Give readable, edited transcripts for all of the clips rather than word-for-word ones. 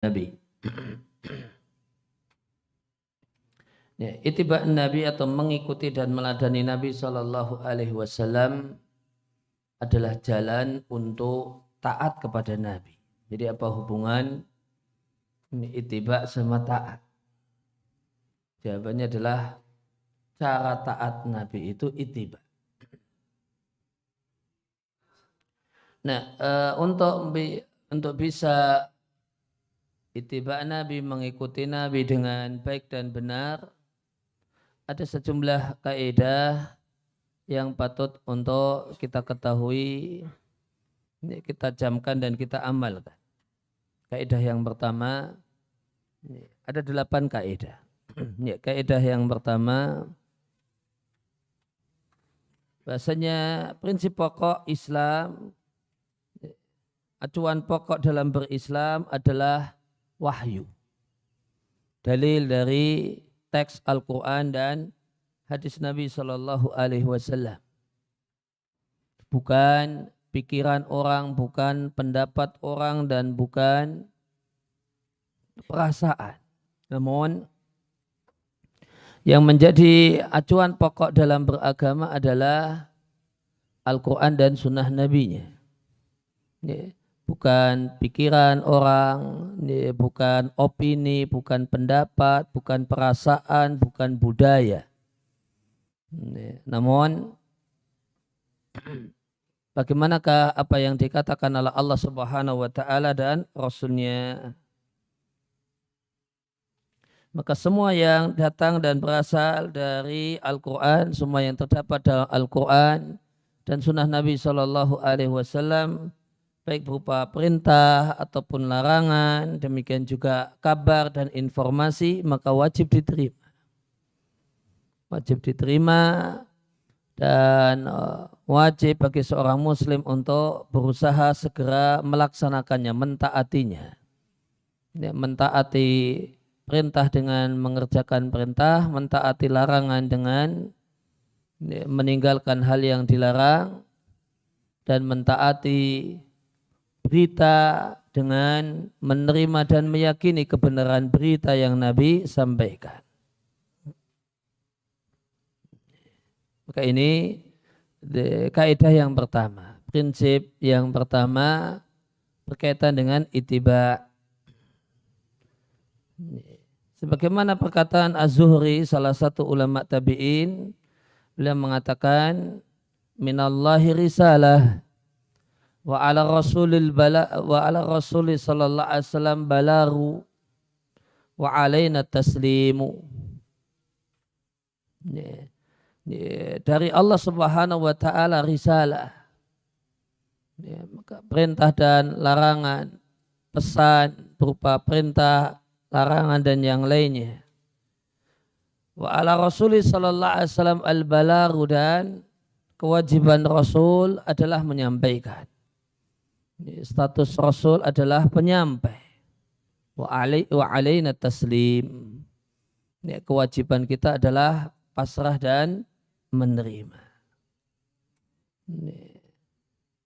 Nabi. Ya, ittiba' Nabi atau mengikuti dan meladani Nabi Shallallahu Alaihi Wasallam adalah jalan untuk taat kepada Nabi. Jadi apa hubungan ittiba' sama taat? Jawabannya adalah cara taat Nabi itu ittiba'. Nah, untuk bisa ittiba' Nabi, mengikuti Nabi dengan baik dan benar, ada sejumlah kaidah yang patut untuk kita ketahui, kita camkan dan kita amalkan. Kaidah yang pertama, ada 8 kaidah. Kaidah yang pertama, bahasanya prinsip pokok Islam, acuan pokok dalam berislam adalah wahyu. Dalil dari teks Al-Quran dan hadis Nabi Shallallahu Alaihi Wasallam. Bukan pikiran orang, bukan pendapat orang, dan bukan perasaan. Namun yang menjadi acuan pokok dalam beragama adalah Al-Quran dan sunnah Nabi-Nya. Bukan pikiran orang, bukan opini, bukan pendapat, bukan perasaan, bukan budaya. Namun bagaimanakah apa yang dikatakan oleh Allah Subhanahu wa taala dan Rasul-Nya? Maka semua yang datang dan berasal dari Al-Quran, semua yang terdapat dalam Al-Quran dan sunnah Nabi Shallallahu Alaihi Wasallam, baik berupa perintah ataupun larangan, demikian juga kabar dan informasi, maka wajib diterima. Wajib diterima dan wajib bagi seorang muslim untuk berusaha segera melaksanakannya, mentaatinya. Mentaati perintah dengan mengerjakan perintah, mentaati larangan dengan meninggalkan hal yang dilarang, dan mentaati berita dengan menerima dan meyakini kebenaran berita yang Nabi sampaikan. Maka ini kaidah yang pertama, prinsip yang pertama berkaitan dengan ittiba'. Sebagaimana perkataan Az-Zuhri, salah satu ulama tabi'in, beliau mengatakan, minallahi risalah wa ala rasulil sallallahu alaihi wasallam balaru wa alaina taslimu. Dari Allah Subhanahu wa taala risalah, maka perintah dan larangan, pesan berupa perintah, larangan dan yang lainnya. Wa ala rasulil sallallahu alaihi wasallam al-balaru, dan kewajiban Rasul adalah menyampaikan. Status Rasul adalah penyampai. Wa alaina taslim. Kewajiban kita adalah pasrah dan menerima.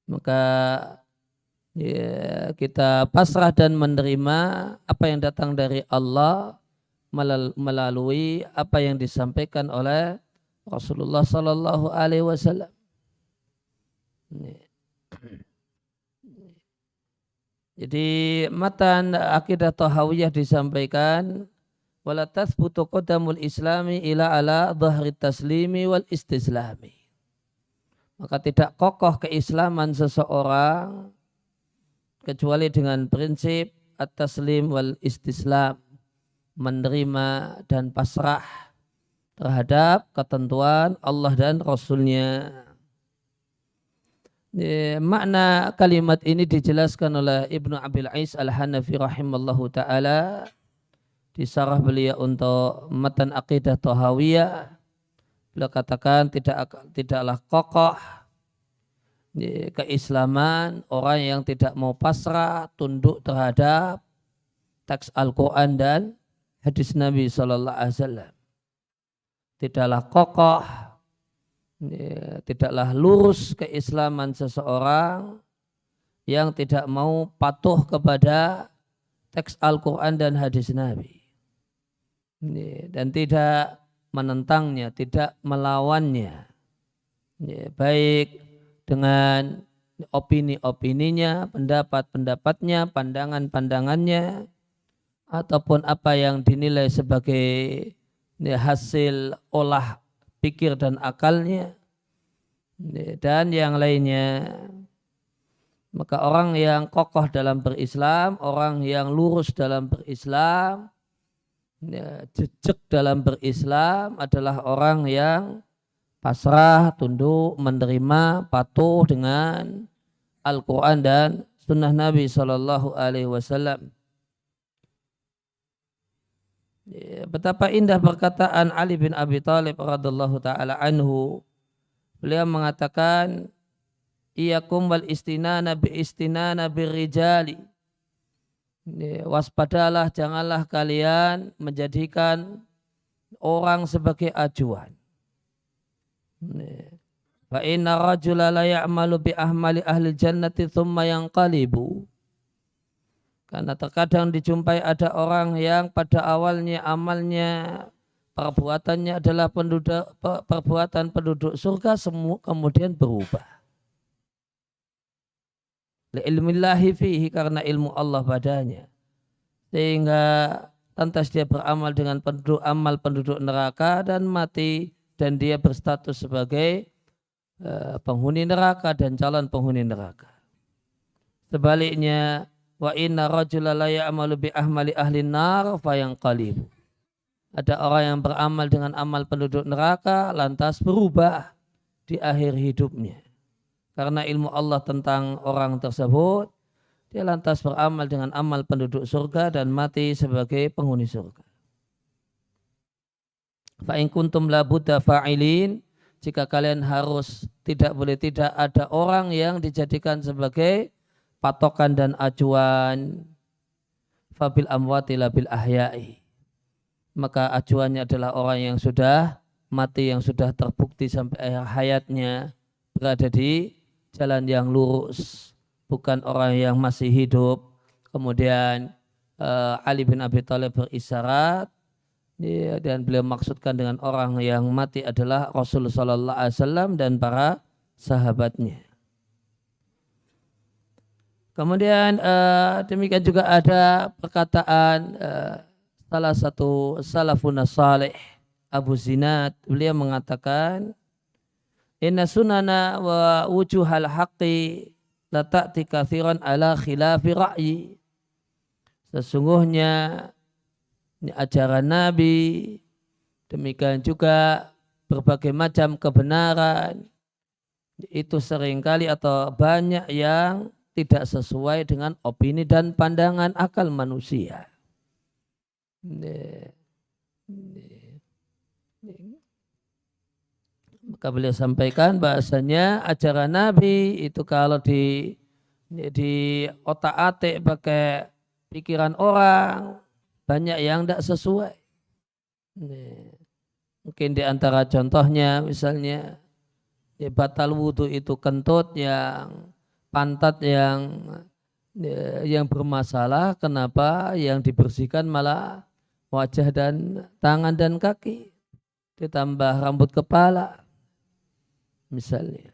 Maka kita pasrah dan menerima apa yang datang dari Allah melalui apa yang disampaikan oleh Rasulullah Sallallahu Alaihi Wasallam. Jadi matan akidah Tahawiyah disampaikan, wala tathbutu qadamul islami ila ala dhahri taslimi wal istislami. Maka tidak kokoh keislaman seseorang kecuali dengan prinsip at-taslim wal istislam, menerima dan pasrah terhadap ketentuan Allah dan Rasul-Nya. Makna kalimat ini dijelaskan oleh Ibnu Abil Ais Al-Hanafi rahimallahu ta'ala di syarah beliau untuk matan aqidah Tahawiyah. Beliau katakan tidaklah kokoh keislaman orang yang tidak mau pasrah tunduk terhadap teks Al-Quran dan hadis Nabi Sallallahu Alaihi Wasallam. Tidaklah kokoh, tidaklah lurus keislaman seseorang yang tidak mau patuh kepada teks Al-Quran dan hadis Nabi. Dan tidak menentangnya, tidak melawannya. Baik dengan opini-opininya, pendapat-pendapatnya, pandangan-pandangannya, ataupun apa yang dinilai sebagai hasil olah pikir dan akalnya, dan yang lainnya. Maka orang yang kokoh dalam berislam, orang yang lurus dalam berislam, jejak dalam berislam adalah orang yang pasrah, tunduk, menerima, patuh dengan Al-Quran dan Sunnah Nabi Sallallahu Alaihi Wasallam. Betapa indah perkataan Ali bin Abi Thalib radhiyallahu taala anhu. Beliau mengatakan, "Iyakum wal istinana birrijali." Waspadalah, janganlah kalian menjadikan orang sebagai acuan. Fa inna rajula la ya'malu bi ahmali ahli jannati thumma yanqalibu. Karena terkadang dijumpai ada orang yang pada awalnya amalnya, perbuatannya adalah perbuatan penduduk surga, semua kemudian berubah. Li'ilmillahi fihi, karena ilmu Allah padanya. Sehingga lantas dia beramal dengan amal penduduk neraka dan mati, dan dia berstatus sebagai penghuni neraka dan calon penghuni neraka. Sebaliknya, wa inna rajula la ya'malu bi ahmali ahli nar fayanqalibu. Ada orang yang beramal dengan amal penduduk neraka lantas berubah di akhir hidupnya. Karena ilmu Allah tentang orang tersebut, dia lantas beramal dengan amal penduduk surga dan mati sebagai penghuni surga. Fa in kuntum la budda fa'ilin, jika kalian harus tidak boleh tidak ada orang yang dijadikan sebagai patokan dan acuan, fabil amwati la bil ahya'i, maka acuannya adalah orang yang sudah mati, yang sudah terbukti sampai akhir hayatnya berada di jalan yang lurus, bukan orang yang masih hidup. Kemudian Ali bin Abi Thalib berisyarat, dan beliau maksudkan dengan orang yang mati adalah Rasulullah Sallallahu Alaihi Wasallam dan para sahabatnya. Kemudian demikian juga ada perkataan salah satu salafun salih, Abu Zinad. Beliau mengatakan, inna sunana wa wujuhal haqqi la ta'ti katsiran ala khilafi ra'yi. Sesungguhnya ini ajaran Nabi, demikian juga berbagai macam kebenaran, itu seringkali atau banyak yang tidak sesuai dengan opini dan pandangan akal manusia. Maka beliau sampaikan bahasanya ajaran Nabi itu kalau di otak-atik pakai pikiran orang, banyak yang tidak sesuai. Mungkin di antara contohnya misalnya batal wudhu itu kentut, yang pantat yang bermasalah, kenapa yang dibersihkan malah wajah dan tangan dan kaki, ditambah rambut kepala misalnya.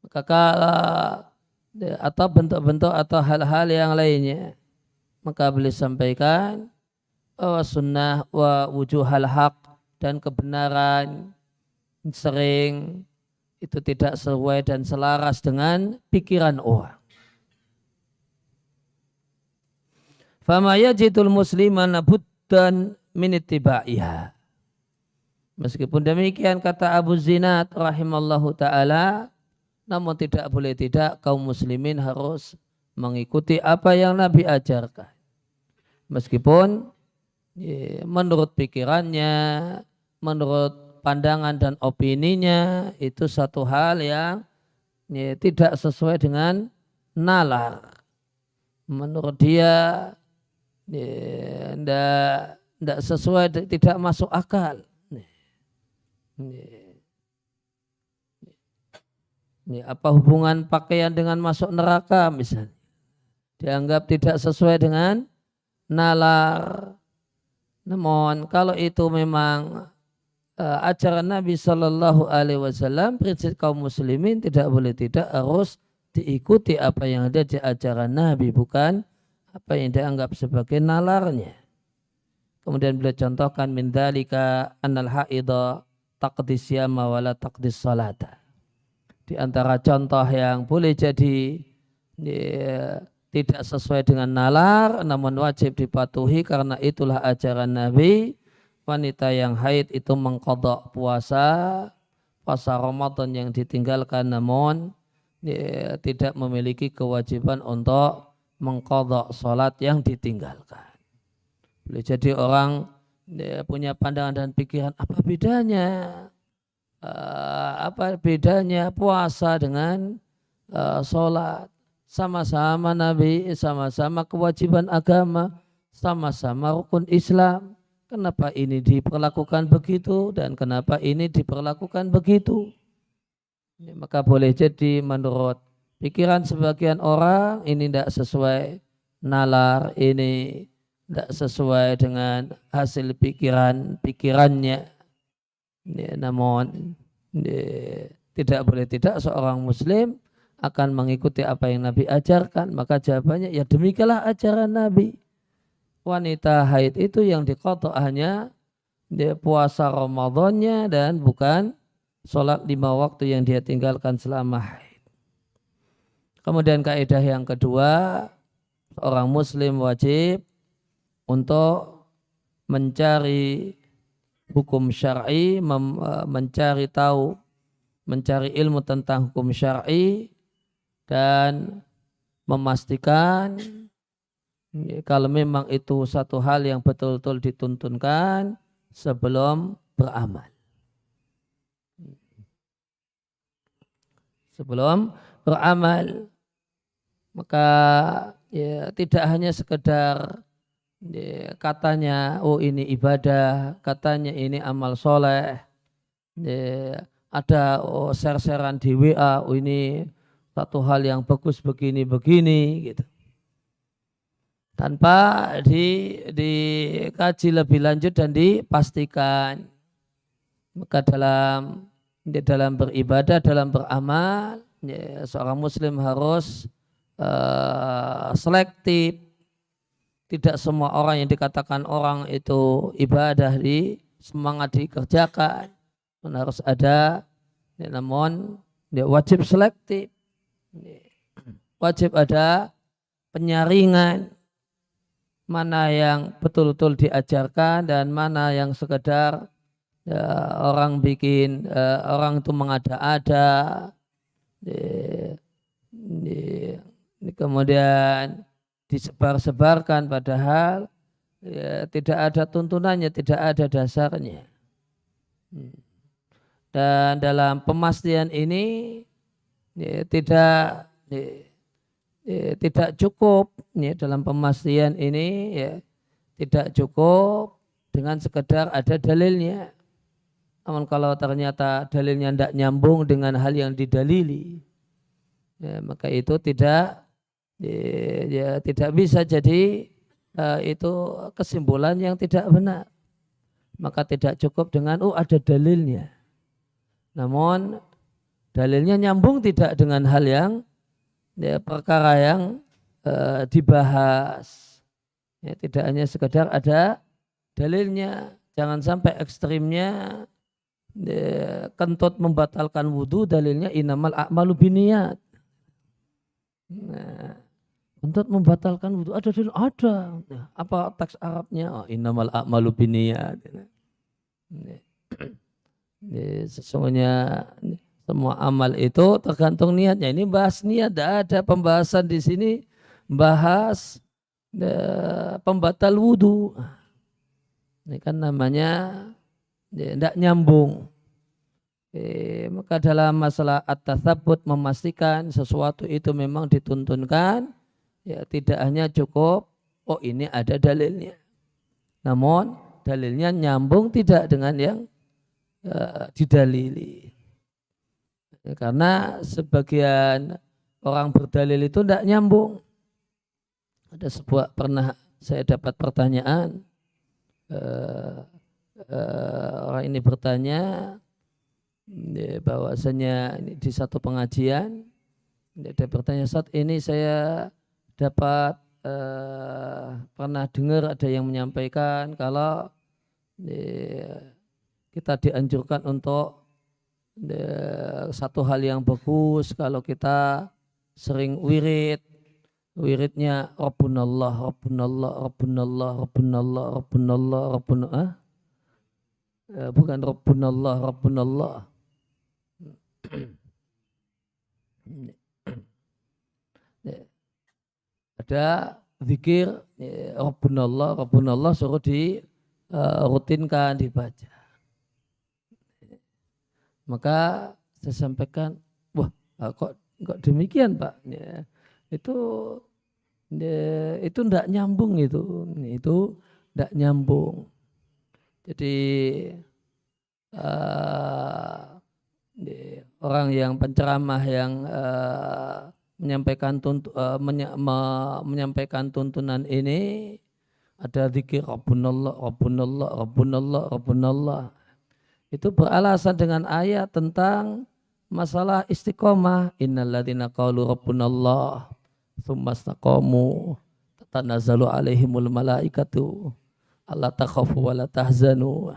Maka kalau atau bentuk-bentuk atau hal-hal yang lainnya, maka beliau sampaikan bahwa sunnah wa wujuhal haq, dan kebenaran sering itu tidak sesuai dan selaras dengan pikiran orang. Fama yajidul muslimana buddan min ittibaiha. Meskipun demikian, kata Abu Zinad rahimallahu ta'ala, namun tidak boleh tidak kaum muslimin harus mengikuti apa yang Nabi ajarkan. Meskipun menurut pikirannya, menurut pandangan dan opininya, itu satu hal yang tidak sesuai dengan nalar. Menurut dia tidak sesuai, tidak masuk akal. Apa hubungan pakaian dengan masuk neraka misalnya? dianggap tidak sesuai dengan nalar. Namun kalau itu memang ajaran Nabi Shallallahu Alaihi Wasallam, prinsip kaum muslimin tidak boleh tidak harus diikuti apa yang ada di ajaran Nabi, bukan apa yang dianggap sebagai nalarnya. Kemudian beliau contohkan min dzalika annal haidha taqdis siyama wala taqdis salata. Di antara contoh yang boleh jadi tidak sesuai dengan nalar namun wajib dipatuhi karena itulah ajaran Nabi, wanita yang haid itu mengqadha puasa Ramadan yang ditinggalkan namun tidak memiliki kewajiban untuk mengqadha salat yang ditinggalkan. Boleh jadi orang punya pandangan dan pikiran apa bedanya puasa dengan salat, sama-sama Nabi, sama-sama kewajiban agama, sama-sama rukun Islam. Kenapa ini diperlakukan begitu dan kenapa ini diperlakukan begitu? Maka boleh jadi menurut pikiran sebagian orang ini tidak sesuai nalar, ini tidak sesuai dengan hasil pikirannya. Namun tidak boleh tidak seorang muslim akan mengikuti apa yang Nabi ajarkan. Maka jawabannya ya demikianlah ajaran Nabi. Wanita haid itu yang diqadha hanya puasa Ramadannya dan bukan sholat 5 waktu yang dia tinggalkan selama haid. Kemudian kaidah yang kedua, seorang muslim wajib untuk mencari hukum syar'i, mencari ilmu tentang hukum syar'i dan memastikan kalau memang itu satu hal yang betul-betul dituntunkan sebelum beramal. Sebelum beramal, maka ya, tidak hanya sekedar katanya oh ini ibadah, katanya ini amal soleh, ada share-sharean di WA, oh ini satu hal yang bagus begini gitu, tanpa dikaji lebih lanjut dan dipastikan. Maka dalam beribadah, dalam beramal, ya, seorang muslim harus selektif. Tidak semua orang yang dikatakan orang itu ibadah semangat dikerjakan. Harus ada, namun wajib selektif. Wajib ada penyaringan mana yang betul-betul diajarkan dan mana yang sekedar orang bikin, orang itu mengada-ada. Kemudian disebar-sebarkan padahal ya, tidak ada tuntunannya, tidak ada dasarnya. Dan dalam pemastian ini ya, tidak cukup ya, dalam pemastian ini ya, tidak cukup dengan sekedar ada dalilnya. Namun kalau ternyata dalilnya tidak nyambung dengan hal yang didalili, ya, maka itu tidak bisa jadi itu kesimpulan yang tidak benar. Maka tidak cukup dengan ada dalilnya. Namun dalilnya nyambung tidak dengan hal yang perkara yang dibahas. Ya, tidak hanya sekedar ada dalilnya. Jangan sampai ekstrimnya kentut membatalkan wudhu, dalilnya innamal a'malu binniyat. Nah, untuk membatalkan wudhu ada dalil, ada. Apa teks Arabnya? Innamal a'malu binniyat. Sesungguhnya semua amal itu tergantung niatnya. Ini bahas niat, tidak ada pembahasan di sini bahas pembatal wudhu. Ini kan namanya tidak nyambung. Maka dalam masalah at-tatsabbut, memastikan sesuatu itu memang dituntunkan, ya tidak hanya cukup ini ada dalilnya, namun dalilnya nyambung tidak dengan yang didalili. Karena sebagian orang berdalil itu tidak nyambung. Ada pernah saya dapat pertanyaan, orang ini bertanya bahwasanya di satu pengajian dia bertanya, saat ini saya dapat pernah dengar ada yang menyampaikan kalau kita dianjurkan untuk satu hal yang bagus kalau kita sering wiridnya Rabbunallah, Rabbunallah, Rabbunallah, Rabbunallah, Rabbunallah, Rabbunallah, bukan Rabbunallah, Rabbunallah. Ada zikir Rabbunallah, Rabbunallah suruh rutinkan dibaca. Maka saya sampaikan, wah kok demikian Pak? Ya, itu tidak nyambung itu tidak nyambung. Jadi orang yang penceramah yang menyampaikan tuntunan ini ada zikir Rabbunallah, Rabbunallah, Rabbunallah, Rabbunallah. Itu beralasan dengan ayat tentang masalah istiqomah. Innalladzina qalu Rabbunallah tsumma istaqamu tatanazzalu alaihimul malaikatu alla takhafu wa la tahzanu.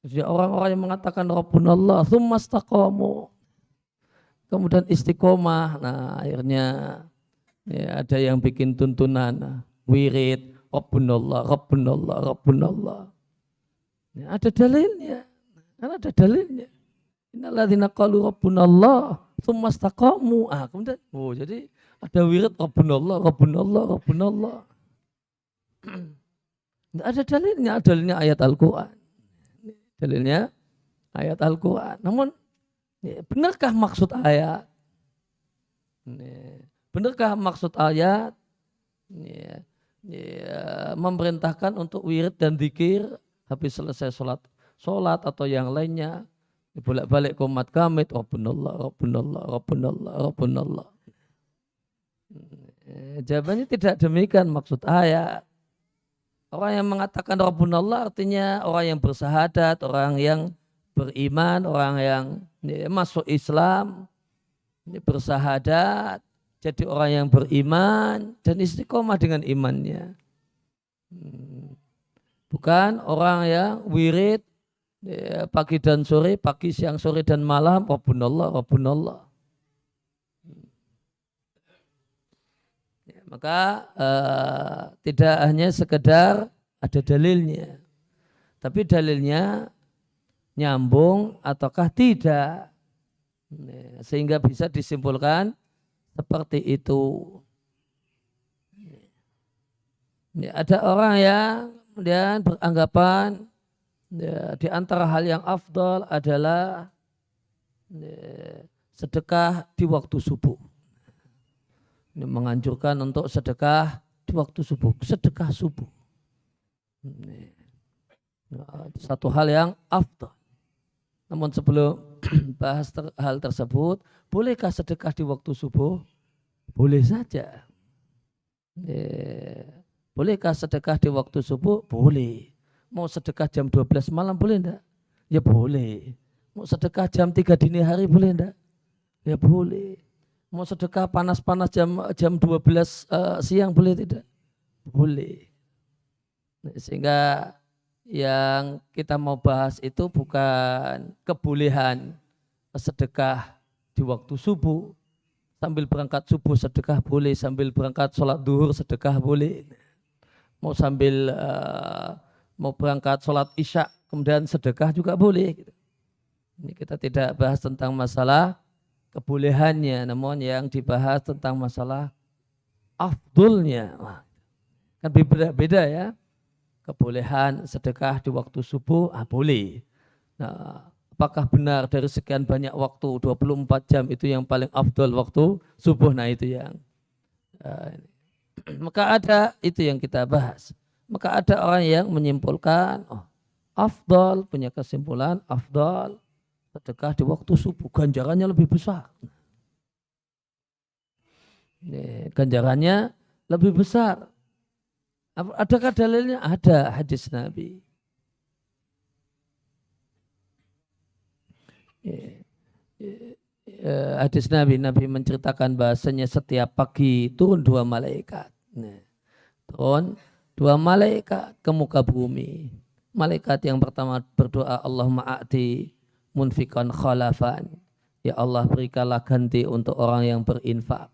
Jadi orang-orang yang mengatakan Rabbunallah tsumma istaqamu, kemudian istiqomah, nah akhirnya ya, ada yang bikin tuntunan wirid Rabbunallah, Rabbunallah, Rabbunallah. Ya, ada dalilnya. Karena ada dalilnya. Innalladzina qalu Rabbunallah tsumma istaqamu. Kemudian jadi ada wirid Rabbunallah, Rabbunallah, Rabbunallah. Ada dalilnya ayat Al-Qur'an. Dalilnya ayat Al-Qur'an. Namun benarkah maksud ayat? Benarkah maksud ayat memerintahkan untuk wirid dan zikir habis selesai sholat atau yang lainnya bolak-balik komat kamit Rabbunallah, Rabbunallah, Rabbunallah, Rabbunallah. Jawabannya tidak demikian maksud ayat. Orang yang mengatakan Rabbunallah artinya orang yang bersahadat, orang yang beriman, orang yang masuk Islam, bersahadat, jadi orang yang beriman dan istiqomah dengan imannya. Bukan orang yang wirid pagi dan sore, pagi, siang, sore dan malam Rabbunallah, Rabbunallah. Maka tidak hanya sekedar ada dalilnya, tapi dalilnya nyambung ataukah tidak, sehingga bisa disimpulkan seperti itu. Ada orang yang kemudian beranggapan di antara hal yang afdal adalah sedekah di waktu subuh. Ini menganjurkan untuk sedekah di waktu subuh, sedekah subuh. Satu hal yang afdal. Namun sebelum bahas hal tersebut, bolehkah sedekah di waktu subuh? Boleh saja. Bolehkah sedekah di waktu subuh? Boleh. Mau sedekah jam 12 malam boleh enggak? Ya boleh. Mau sedekah jam 3 dini hari boleh enggak? Ya boleh. Mau sedekah panas-panas jam 12 siang boleh tidak? Boleh. Sehingga yang kita mau bahas itu bukan kebolehan sedekah di waktu subuh. Sambil berangkat subuh sedekah boleh, sambil berangkat sholat duhur sedekah boleh. Mau sambil mau berangkat sholat isya kemudian sedekah juga boleh. Ini kita tidak bahas tentang masalah kebolehannya, namun yang dibahas tentang masalah afdulnya. Kan beda-beda ya. Kebolehan sedekah di waktu subuh, boleh. Nah, apakah benar dari sekian banyak waktu 24 jam itu yang paling afdal waktu subuh? Nah itu yang maka ada itu yang kita bahas. Maka ada orang yang menyimpulkan afdal, punya kesimpulan afdal sedekah di waktu subuh, ganjarannya lebih besar. Ganjarannya lebih besar. Adakah dalilnya? Ada hadis Nabi. Hadis Nabi menceritakan bahasanya setiap pagi turun 2 malaikat. Nah, turun 2 malaikat ke muka bumi. Malaikat yang pertama berdoa, Allahumma a'ti munfiqan khalafan. Ya Allah, berikanlah ganti untuk orang yang berinfak.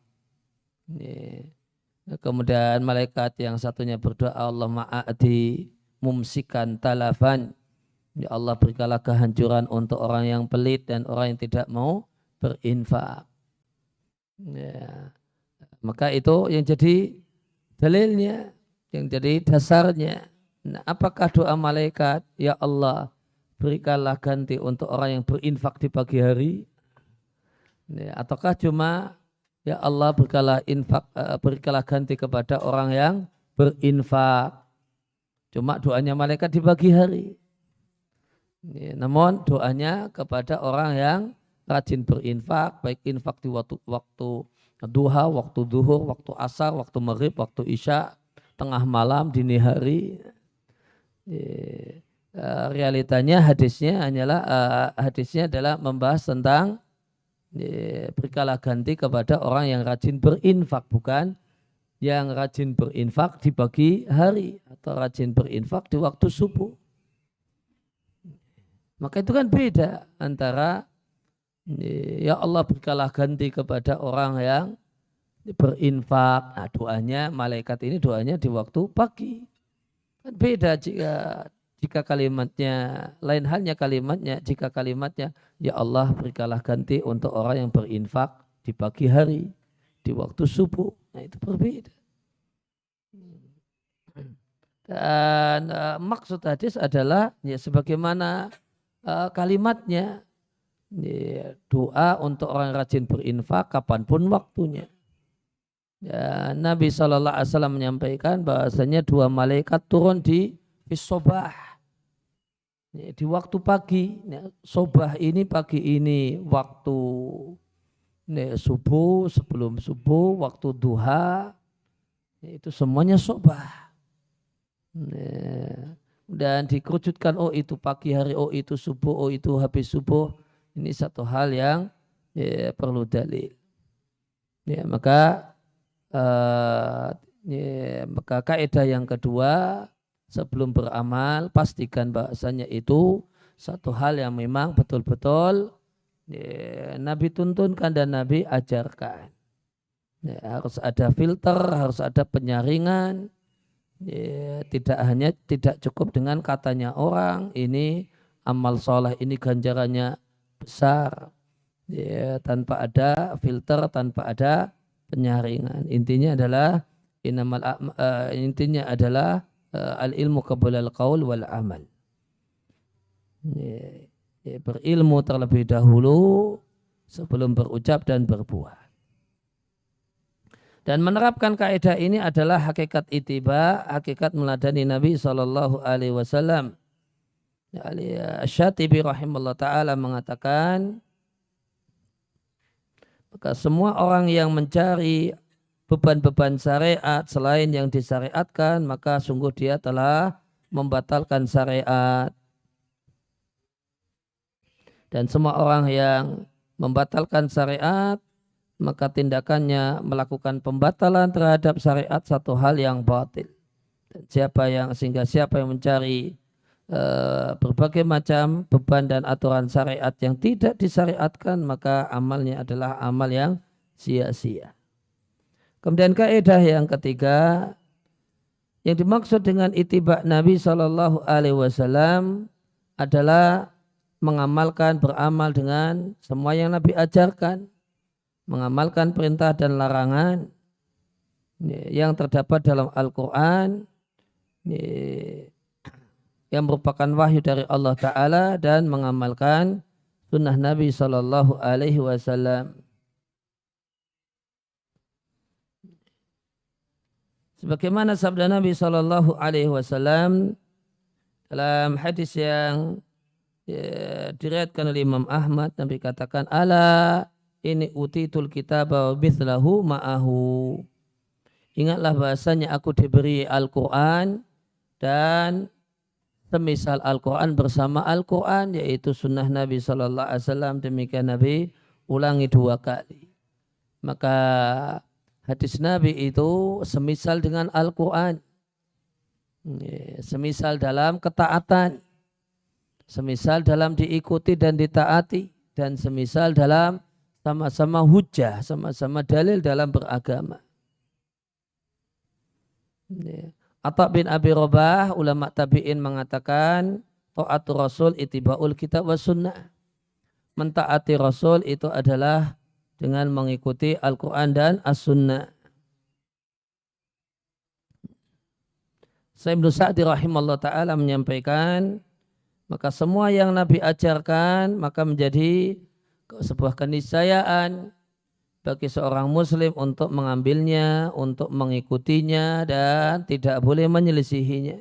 Kemudian malaikat yang satunya berdoa, Allahumma a'ti mumsikan talafan. Ya Allah, berikanlah kehancuran untuk orang yang pelit dan orang yang tidak mau berinfak. Ya. Maka itu yang jadi dalilnya, yang jadi dasarnya. Nah, apakah doa malaikat, ya Allah, berikanlah ganti untuk orang yang berinfak di pagi hari? Ya, ataukah cuma ya Allah berikanlah ganti kepada orang yang berinfak? Cuma doanya malaikat di pagi hari. Ya, namun doanya kepada orang yang rajin berinfak, baik infak di waktu duha, waktu duhur, waktu asar, waktu maghrib, waktu isya, tengah malam, dini hari. Realitanya hadisnya adalah membahas tentang berikanlah ganti kepada orang yang rajin berinfak, bukan yang rajin berinfak di pagi hari atau rajin berinfak di waktu subuh. Maka itu kan beda antara ya Allah berikanlah ganti kepada orang yang berinfak. Nah, doanya malaikat ini doanya di waktu pagi. Kan beda jika kalimatnya, lain halnya kalimatnya, jika kalimatnya ya Allah berikanlah ganti untuk orang yang berinfak di pagi hari, di waktu subuh. Nah, itu berbeda. Dan maksud hadis adalah ya sebagaimana kalimatnya, ya, doa untuk orang yang rajin berinfak kapanpun waktunya. Ya, Nabi SAW menyampaikan bahasanya 2 malaikat turun di sobah. Di waktu pagi, sobah ini pagi ini, waktu subuh, sebelum subuh, waktu duha, itu semuanya sobah. Dan dikerucutkan, oh itu pagi hari, oh itu subuh, oh itu habis subuh. Ini satu hal yang perlu dalil. Maka kaidah yang kedua, sebelum beramal, pastikan bahasanya itu satu hal yang memang betul-betul Nabi tuntunkan dan Nabi ajarkan. Harus ada filter, harus ada penyaringan. Tidak cukup dengan katanya orang, ini amal soleh, ini ganjarannya besar. Tanpa ada filter, tanpa ada penyaringan. Intinya adalah al-ilmu qabla al-qaul wal amal. Berilmu terlebih dahulu sebelum berucap dan berbuat. Dan menerapkan kaidah ini adalah hakikat ittiba, hakikat meladani Nabi SAW. Asy-Syatibi rahimahullah ta'ala mengatakan, maka semua orang yang mencari beban-beban syariat selain yang disyariatkan, maka sungguh dia telah membatalkan syariat. Dan semua orang yang membatalkan syariat, maka tindakannya melakukan pembatalan terhadap syariat satu hal yang batil. Dan sehingga siapa yang mencari berbagai macam beban dan aturan syariat yang tidak disyariatkan, maka amalnya adalah amal yang sia-sia. Kemudian kaidah yang ketiga, yang dimaksud dengan ittiba Nabi SAW adalah mengamalkan, beramal dengan semua yang Nabi ajarkan, mengamalkan perintah dan larangan yang terdapat dalam Al-Quran yang merupakan wahyu dari Allah Ta'ala, dan mengamalkan sunnah Nabi SAW. Sebagaimana sabda Nabi SAW dalam hadis yang diriwayatkan oleh Imam Ahmad, Nabi katakan, ala ini utitul kitab wa mithlahu ma'ahu. Ingatlah bahasanya aku diberi Al-Quran dan semisal Al-Quran bersama Al-Quran, yaitu sunnah Nabi Sallallahu Alaihi Wasallam. Demikian Nabi ulangi 2 kali. Maka hadis Nabi itu semisal dengan Al-Quran, semisal dalam ketaatan, semisal dalam diikuti dan ditaati, dan semisal dalam sama-sama hujah, sama-sama dalil dalam beragama. Atha bin Abi Rabah, ulama tabi'in mengatakan, ta'atu Rasul itiba'ul kitab wa sunnah. Mentaati Rasul itu adalah dengan mengikuti Al-Quran dan As-Sunnah. Sa'id bin Sa'di rahimahullah ta'ala menyampaikan, maka semua yang Nabi ajarkan maka menjadi sebuah keniscayaan bagi seorang muslim untuk mengambilnya, untuk mengikutinya, dan tidak boleh menyelisihinya.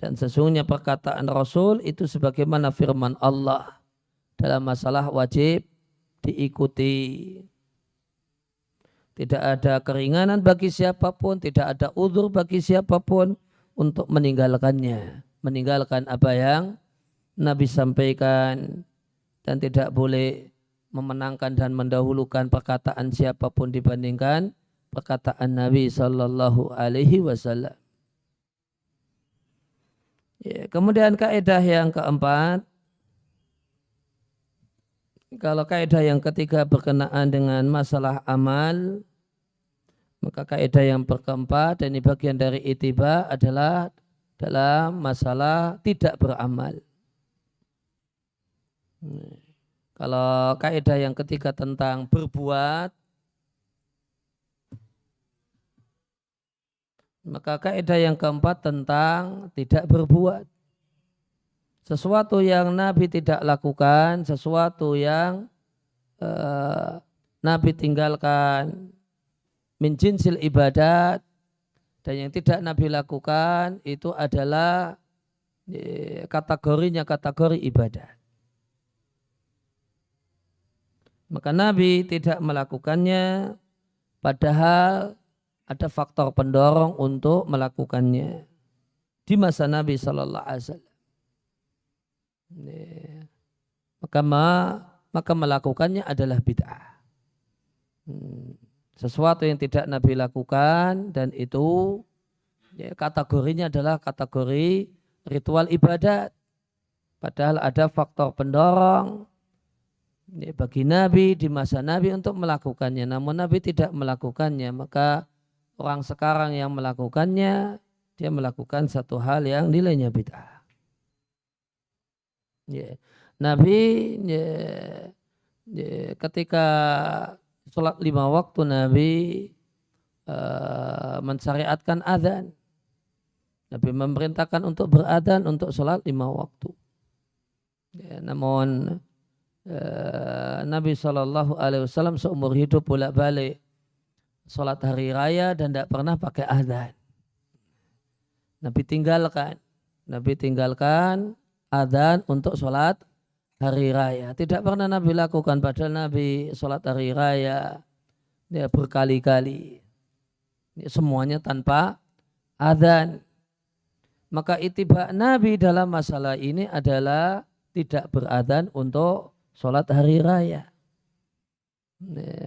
Dan sesungguhnya perkataan Rasul itu sebagaimana firman Allah dalam masalah wajib diikuti. Tidak ada keringanan bagi siapapun, tidak ada uzur bagi siapapun untuk meninggalkannya. Meninggalkan apa yang Nabi sampaikan, dan tidak boleh memenangkan dan mendahulukan perkataan siapapun dibandingkan perkataan Nabi Sallallahu Alaihi Wasallam. Ya, kemudian kaidah yang keempat, kalau kaidah yang ketiga berkenaan dengan masalah amal, maka kaidah yang keempat, dan ini bagian dari ittiba, adalah dalam masalah tidak beramal. Kalau kaidah yang ketiga tentang berbuat, maka kaidah yang keempat tentang tidak berbuat. Sesuatu yang Nabi tidak lakukan, sesuatu yang Nabi tinggalkan, min jinsil ibadat, dan yang tidak Nabi lakukan itu adalah kategorinya kategori ibadat. Maka Nabi tidak melakukannya, padahal ada faktor pendorong untuk melakukannya di masa Nabi Sallallahu Alaihi Wasallam. Maka melakukannya adalah bid'ah. Sesuatu yang tidak Nabi lakukan, dan itu kategorinya adalah kategori ritual ibadat. Padahal ada faktor pendorong bagi Nabi di masa Nabi untuk melakukannya, namun Nabi tidak melakukannya. Maka orang sekarang yang melakukannya, dia melakukan satu hal yang nilainya bid'ah. Nabi ketika sholat 5 waktu, Nabi mensyariatkan adzan. Nabi memerintahkan untuk beradzan untuk sholat 5 waktu. Namun Nabi Shallallahu Alaihi Wasallam seumur hidup bolak-balik sholat hari raya dan tidak pernah pakai adzan. Nabi tinggalkan adzan untuk sholat hari raya. Tidak pernah Nabi lakukan, padahal Nabi sholat hari raya berkali-kali. Semuanya tanpa adzan. Maka ittiba Nabi dalam masalah ini adalah tidak beradzan untuk sholat hari raya.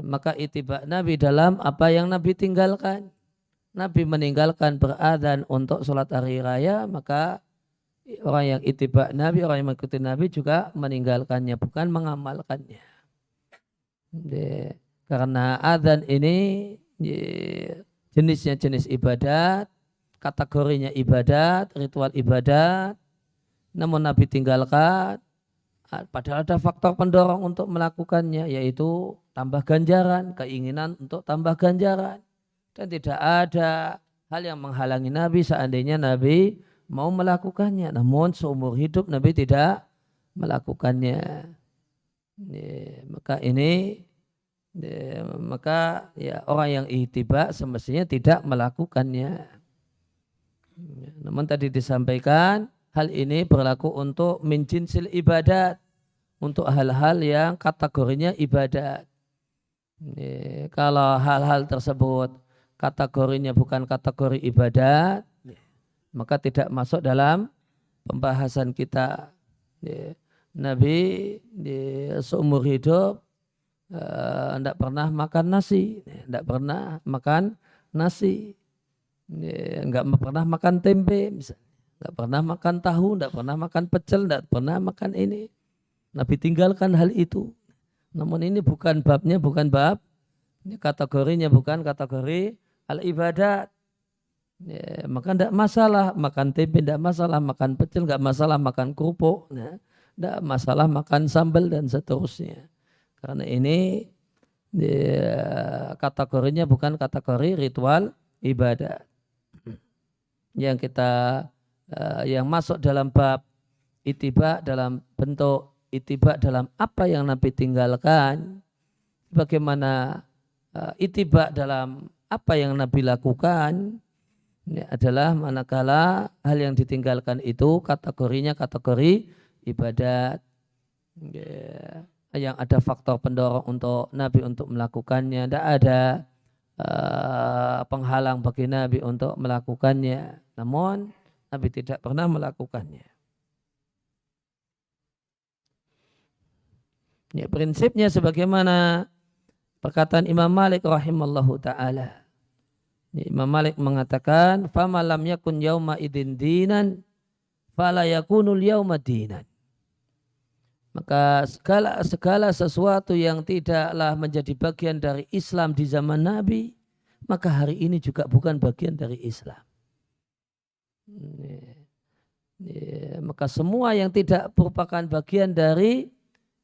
Maka ittiba Nabi dalam apa yang Nabi tinggalkan. Nabi meninggalkan beradzan untuk sholat hari raya, maka orang yang ittiba Nabi, orang yang mengikuti Nabi juga meninggalkannya, bukan mengamalkannya. Karena adzan ini jenisnya jenis ibadat, kategorinya ibadat, ritual ibadat, namun Nabi tinggalkan. Padahal ada faktor pendorong untuk melakukannya, yaitu tambah ganjaran, keinginan untuk tambah ganjaran. Dan tidak ada hal yang menghalangi Nabi seandainya Nabi mau melakukannya. Namun seumur hidup Nabi tidak melakukannya. Maka orang yang ittiba semestinya tidak melakukannya. Namun tadi disampaikan, hal ini berlaku untuk min jinsil ibadat, untuk hal-hal yang kategorinya ibadat. Kalau hal-hal tersebut kategorinya bukan kategori ibadat, maka tidak masuk dalam pembahasan kita. Nabi seumur hidup tidak pernah makan nasi, tidak pernah makan nasi, nggak pernah makan tempe, nggak pernah makan tahu, tidak pernah makan pecel, tidak pernah makan ini. Nabi tinggalkan hal itu. Namun ini bukan babnya, bukan bab, ini kategorinya bukan kategori al-ibadat. Maka tidak masalah makan tempe, tidak masalah makan pecel, tidak masalah makan kerupuk, tidak masalah makan sambal dan seterusnya. Karena ini kategorinya bukan kategori ritual ibadat. Yang kita yang masuk dalam bab ittiba dalam bentuk ittiba dalam apa yang Nabi tinggalkan, bagaimana ittiba dalam apa yang Nabi lakukan, ini adalah manakala hal yang ditinggalkan itu kategorinya kategori ibadat, yang ada faktor pendorong untuk Nabi untuk melakukannya, tidak ada penghalang bagi Nabi untuk melakukannya, namun Nabi tidak pernah melakukannya. Ya, prinsipnya sebagaimana perkataan Imam Malik rahimallahu ta'ala. Imam Malik mengatakan, "Fama lam yakun yauma idin dinan, fala yakunul yauma dinan." Maka segala sesuatu yang tidaklah menjadi bagian dari Islam di zaman Nabi, maka hari ini juga bukan bagian dari Islam. Maka semua yang tidak merupakan bagian dari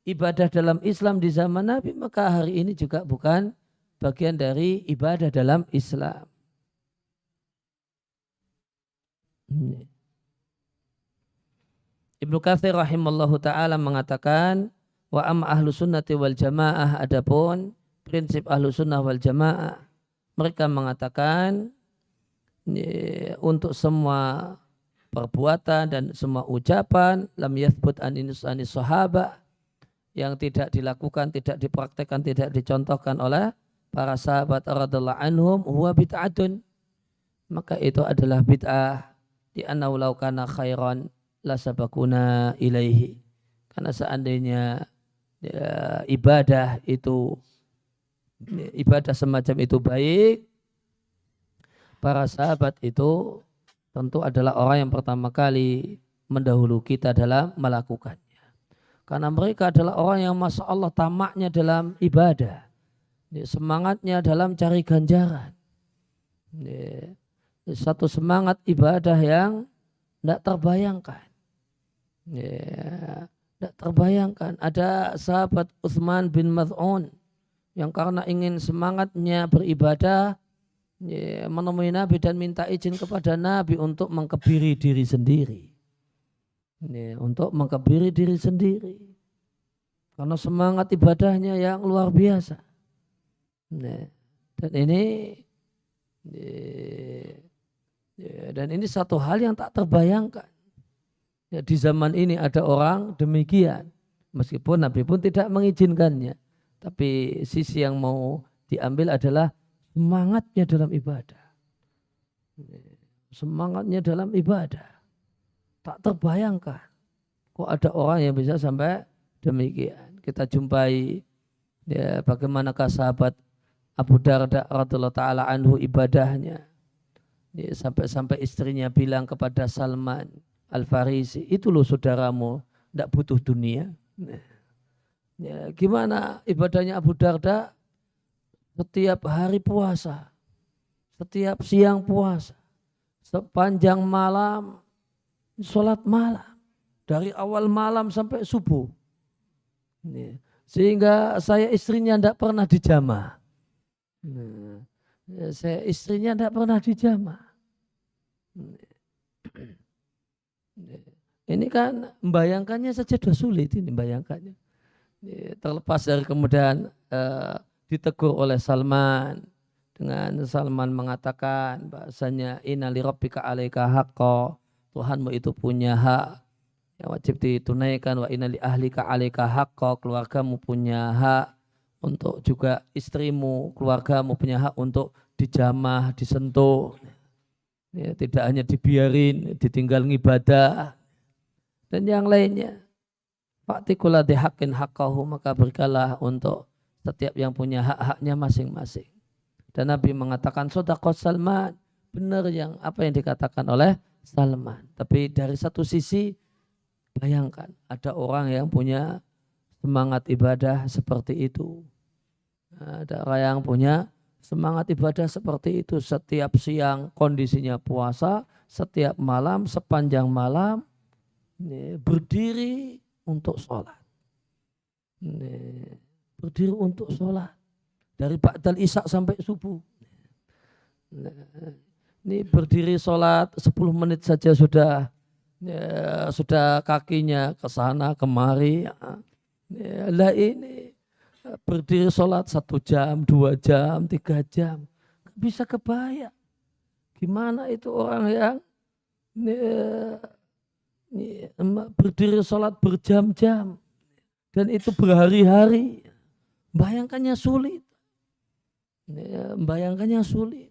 ibadah dalam Islam di zaman Nabi, maka hari ini juga bukan bagian dari ibadah dalam Islam. Ibnu Katsir rahimallahu ta'ala mengatakan, wa amma ahlu sunnati wal jamaah, adapun prinsip ahlu sunnah wal jamaah, mereka mengatakan untuk semua perbuatan dan semua ucapan lam yathbut anis sahabah, yang tidak dilakukan, tidak dipraktekkan, tidak dicontohkan oleh para sahabat radhiyallahu anhum, huwa bid'atun, maka itu adalah bid'ah. Di annahu law kana khairan la sabaquna ilaihi, karena seandainya ibadah semacam itu baik, para sahabat itu tentu adalah orang yang pertama kali mendahului kita dalam melakukannya. Karena mereka adalah orang yang masya Allah tamaknya dalam ibadah, semangatnya dalam cari ganjaran. Satu semangat ibadah yang tidak terbayangkan. Tidak terbayangkan. Ada sahabat Utsman bin Maz'un yang karena ingin semangatnya beribadah, menemui Nabi dan minta izin kepada Nabi untuk mengkebiri diri sendiri. Untuk mengkebiri diri sendiri. Karena semangat ibadahnya yang luar biasa. Dan ini satu hal yang tak terbayangkan. Ya, di zaman ini ada orang demikian. Meskipun Nabi pun tidak mengizinkannya. Tapi sisi yang mau diambil adalah semangatnya dalam ibadah. Semangatnya dalam ibadah. Tak terbayangkan. Kok ada orang yang bisa sampai demikian. Kita jumpai ya, bagaimanakah sahabat Abu Darda radhiyallahu ta'ala anhu ibadahnya. Ya, sampai-sampai istrinya bilang kepada Salman Al-Farisi, itu loh saudaramu, tidak butuh dunia. Ya, gimana ibadahnya Abu Darda? Setiap hari puasa, setiap siang puasa, sepanjang malam sholat malam, dari awal malam sampai subuh. Ya, sehingga saya istrinya tidak pernah dijamah. Saya istrinya tidak pernah dijamah. Ini kan membayangkannya saja sudah sulit ini membayangkannya. Terlepas dari kemudian ditegur oleh Salman, dengan Salman mengatakan bahasanya inna li rabbika 'alaika haqqo, Tuhanmu itu punya hak yang wajib ditunaikan, wa inna li ahlika 'alaika haqqo, keluargamu punya hak untuk juga istrimu, keluargamu punya hak untuk dijamah, disentuh, ya, tidak hanya dibiarin, ditinggal ngibadah dan yang lainnya. Fa'tikula dihaqqin haqqahu, maka berikanlah untuk setiap yang punya hak-haknya masing-masing. Dan Nabi mengatakan sodaqah Salman, benar yang apa yang dikatakan oleh Salman. Tapi dari satu sisi bayangkan ada orang yang punya semangat ibadah seperti itu. Ada orang yang punya semangat ibadah seperti itu, setiap siang kondisinya puasa, setiap malam sepanjang malam berdiri untuk sholat. Berdiri untuk sholat dari ba'dal isya sampai subuh. Ini berdiri sholat 10 menit saja sudah kakinya ke sana kemari. Lah ini berdiri sholat 1 jam, 2 jam, 3 jam. Bisa kebayang gimana itu orang yang berdiri sholat berjam-jam dan itu berhari-hari. Bayangkannya sulit. Bayangkannya sulit.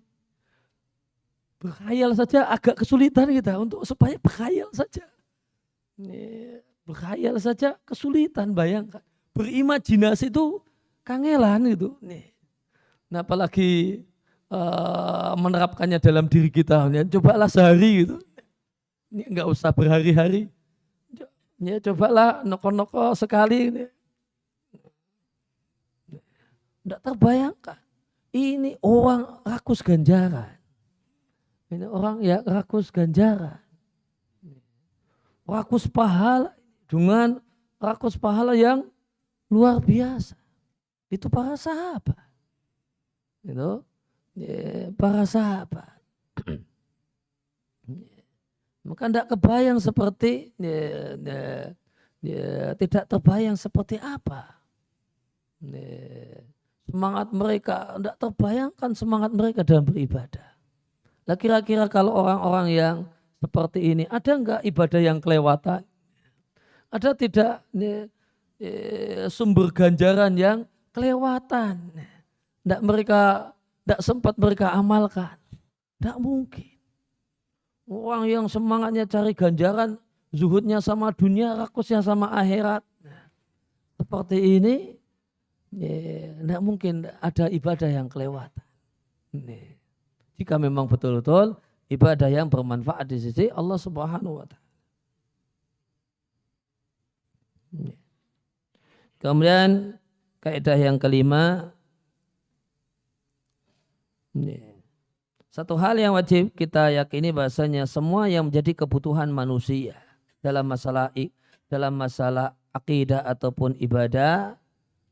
Berkhayal saja agak kesulitan kita untuk supaya berkhayal saja. Berkhayal saja kesulitan, bayangkan. Berimajinasi itu kangelan gitu. Nah, apalagi menerapkannya dalam diri kita. Cobalah sehari gitu. Enggak usah berhari-hari. Ya, cobalah noko-noko sekali. Tidak terbayangkan. Ini orang rakus ganjaran. Ini orang yang rakus ganjaran. Rakus pahala dengan rakus pahala yang luar biasa. Itu para sahabat. Itu para sahabat. Maka tidak kebayang seperti tidak terbayang seperti apa. Semangat mereka, tidak terbayangkan semangat mereka dalam beribadah. Nah, kira-kira kalau orang-orang yang seperti ini, ada enggak ibadah yang kelewatan? Ada tidak sumber ganjaran yang kelewatan? Tidak sempat mereka amalkan. Tidak mungkin. Orang yang semangatnya cari ganjaran, zuhudnya sama dunia, rakusnya sama akhirat. Seperti ini, tidak mungkin ada ibadah yang kelewatan. Jika memang betul-betul ibadah yang bermanfaat di sisi Allah Subhanahu wa Ta'ala. Kemudian kaidah yang kelima, satu hal yang wajib kita yakini bahasanya semua yang menjadi kebutuhan manusia dalam masalah akidah ataupun ibadah,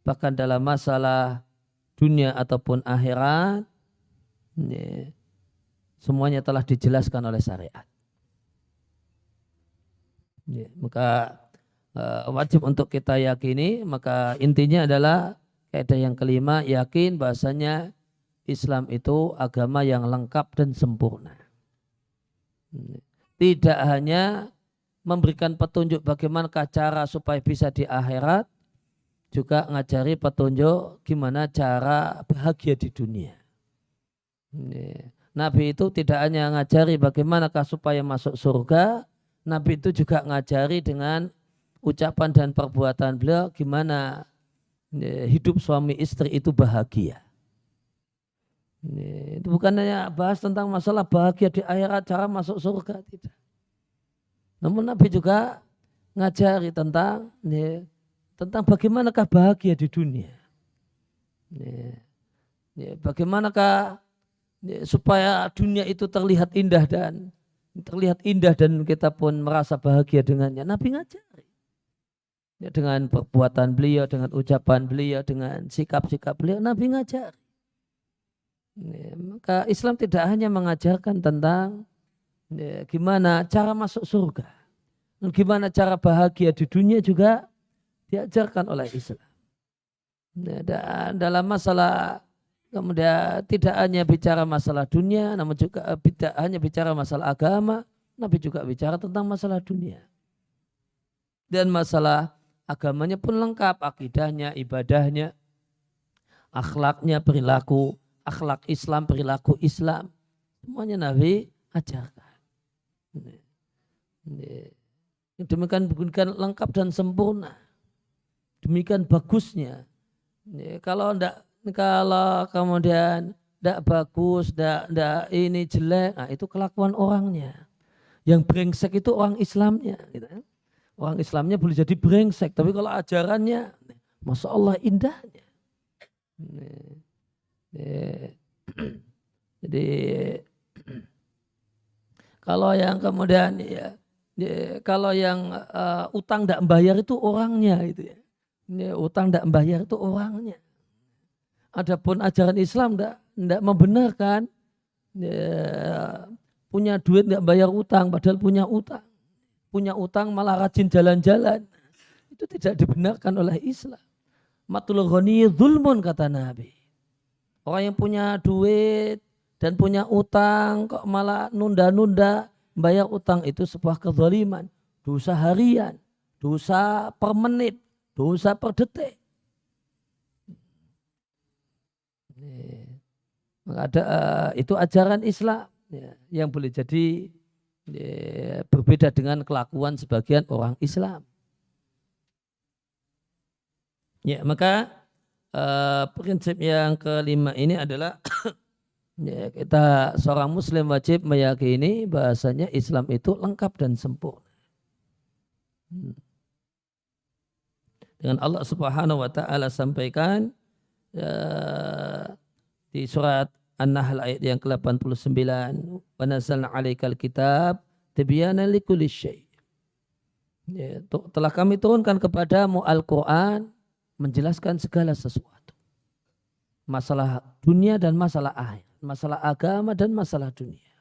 bahkan dalam masalah dunia ataupun akhirat, semuanya telah dijelaskan oleh syariat. Maka wajib untuk kita yakini, maka intinya adalah kaidah yang kelima, yakin bahasanya Islam itu agama yang lengkap dan sempurna. Tidak hanya memberikan petunjuk bagaimana cara supaya bisa di akhirat, juga ngajari petunjuk gimana cara bahagia di dunia. Nabi itu tidak hanya ngajari bagaimanakah supaya masuk surga, Nabi itu juga ngajari dengan ucapan dan perbuatan beliau gimana hidup suami istri itu bahagia. Itu bukan hanya bahas tentang masalah bahagia di akhirat, cara masuk surga, tidak. Namun Nabi juga ngajari tentang bagaimanakah bahagia di dunia. Bagaimanakah supaya dunia itu terlihat indah dan kita pun merasa bahagia dengannya. Nabi ngajari. Dengan perbuatan beliau, dengan ucapan beliau, dengan sikap-sikap beliau, Nabi ngajari. Maka Islam tidak hanya mengajarkan tentang gimana cara masuk surga, gimana cara bahagia di dunia juga diajarkan oleh Islam. Dan dalam masalah kemudian tidak hanya bicara masalah dunia, namun juga tidak hanya bicara masalah agama, Nabi juga bicara tentang masalah dunia. Dan masalah agamanya pun lengkap, akidahnya, ibadahnya, akhlaknya, perilaku akhlak Islam, perilaku Islam. Semuanya Nabi ajarkan. Demikian lengkap dan sempurna. Demikian bagusnya. Kalau kemudian tidak bagus, tidak ini jelek, nah itu kelakuan orangnya. Yang brengsek itu orang Islamnya. Gitu. Orang Islamnya boleh jadi brengsek, tapi kalau ajarannya, Masya Allah indahnya. Jadi kalau yang kemudian kalau yang utang tidak membayar itu orangnya itu ya. Utang tidak membayar itu orangnya. Adapun ajaran Islam tidak membenarkan punya duit tidak bayar utang padahal punya utang. Punya utang malah rajin jalan-jalan. Itu tidak dibenarkan oleh Islam. Matul ghani zulmun kata Nabi. Orang yang punya duit dan punya utang kok malah nunda-nunda bayar utang itu sebuah kezaliman. Dosa harian, dosa per menit, dosa per detik. Ada itu ajaran Islam yang boleh jadi berbeda dengan kelakuan sebagian orang Islam. Ya, maka prinsip yang kelima ini adalah kita seorang Muslim wajib meyakini bahasanya Islam itu lengkap dan sempurna. Dengan Allah Subhanahu wa taala sampaikan di surat An-Nahl ayat yang ke-89, "Wa nazzalna 'alaikal kitab tibyanan likulli syai'." Ya, telah kami turunkan kepadamu Al-Qur'an menjelaskan segala sesuatu. Masalah dunia dan masalah akhir, masalah agama dan masalah dunia.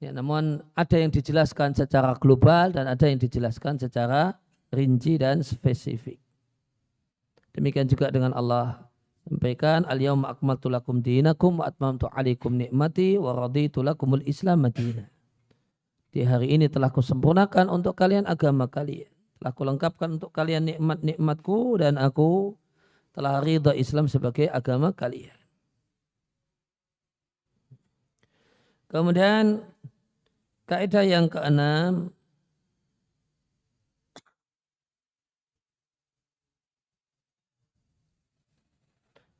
Ya, namun ada yang dijelaskan secara global dan ada yang dijelaskan secara rinci dan spesifik. Demikian juga dengan Allah sampaikan, al-yawma akmaltu lakum dinakum wa atmamtu alaikum ni'mati wa raditu lakumul Islam madinah. Di hari ini telah kusempurnakan untuk kalian agama kalian. Telah kulengkapkan untuk kalian nikmat-nikmatku dan aku telah ridha Islam sebagai agama kalian. Kemudian kaidah yang keenam,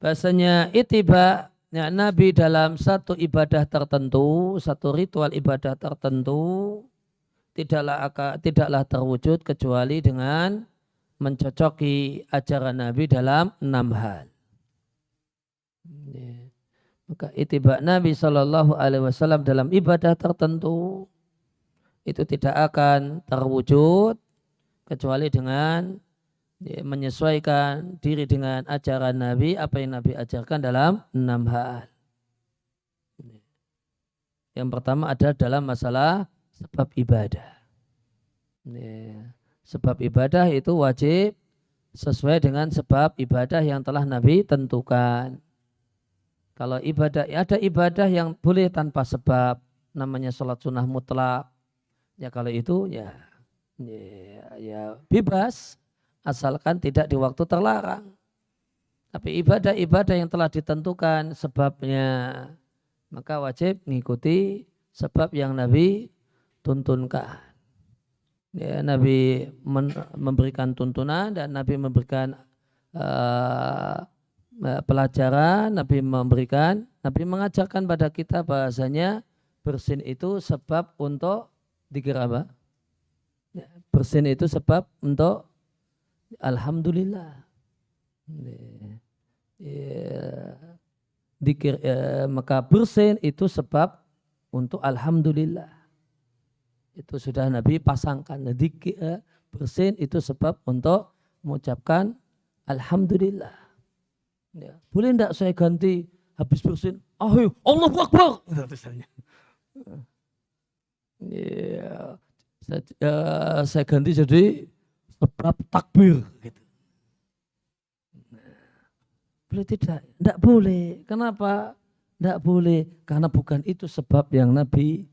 bahasanya itibanya Nabi dalam satu ibadah tertentu, satu ritual ibadah tertentu tidaklah terwujud kecuali dengan mencocoki ajaran Nabi dalam 6 hal. Maka ittiba Nabi SAW dalam ibadah tertentu itu tidak akan terwujud kecuali dengan menyesuaikan diri dengan ajaran Nabi, apa yang Nabi ajarkan dalam 6 hal. Yang pertama adalah dalam masalah sebab ibadah. Sebab ibadah itu wajib sesuai dengan sebab ibadah yang telah Nabi tentukan. Kalau ada ibadah yang boleh tanpa sebab, namanya sholat sunnah mutlak. Ya kalau itu ya bebas, asalkan tidak di waktu terlarang. Tapi ibadah-ibadah yang telah ditentukan sebabnya, maka wajib mengikuti sebab yang Nabi tuntunkan. Ya, Nabi memberikan tuntunan dan Nabi memberikan pelajaran, Nabi mengajarkan pada kita bahasanya bersin itu sebab untuk dikira apa? Ya, bersin itu sebab untuk alhamdulillah. Maka bersin itu sebab untuk alhamdulillah. Itu sudah Nabi pasangkan. Bersin itu sebab untuk mengucapkan alhamdulillah. Ya. Boleh enggak saya ganti habis bersin, Allahu Akbar. Ya. Saya ganti jadi sebab takbir. Gitu. Boleh tidak? Tidak boleh. Kenapa? Tidak boleh. Karena bukan itu sebab yang Nabi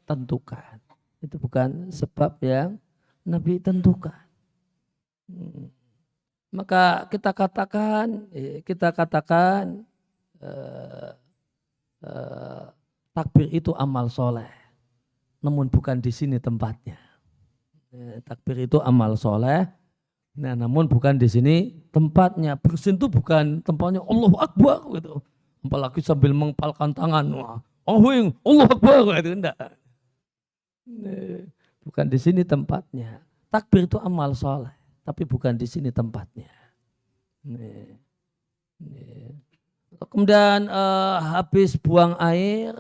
tentukan. Itu bukan sebab yang Nabi tentukan. maka kita katakan eh, takbir itu amal soleh, namun bukan di sini tempatnya. Takbir itu amal soleh, nah, namun bukan di sini tempatnya. Bersin itu bukan tempatnya Allahu Akbar gitu. Apalagi sambil mengepalkan tangan. Wah, Allahu Akbar gitu enggak. Bukan di sini tempatnya. Takbir itu amal soleh, tapi bukan di sini tempatnya. Kemudian habis buang air,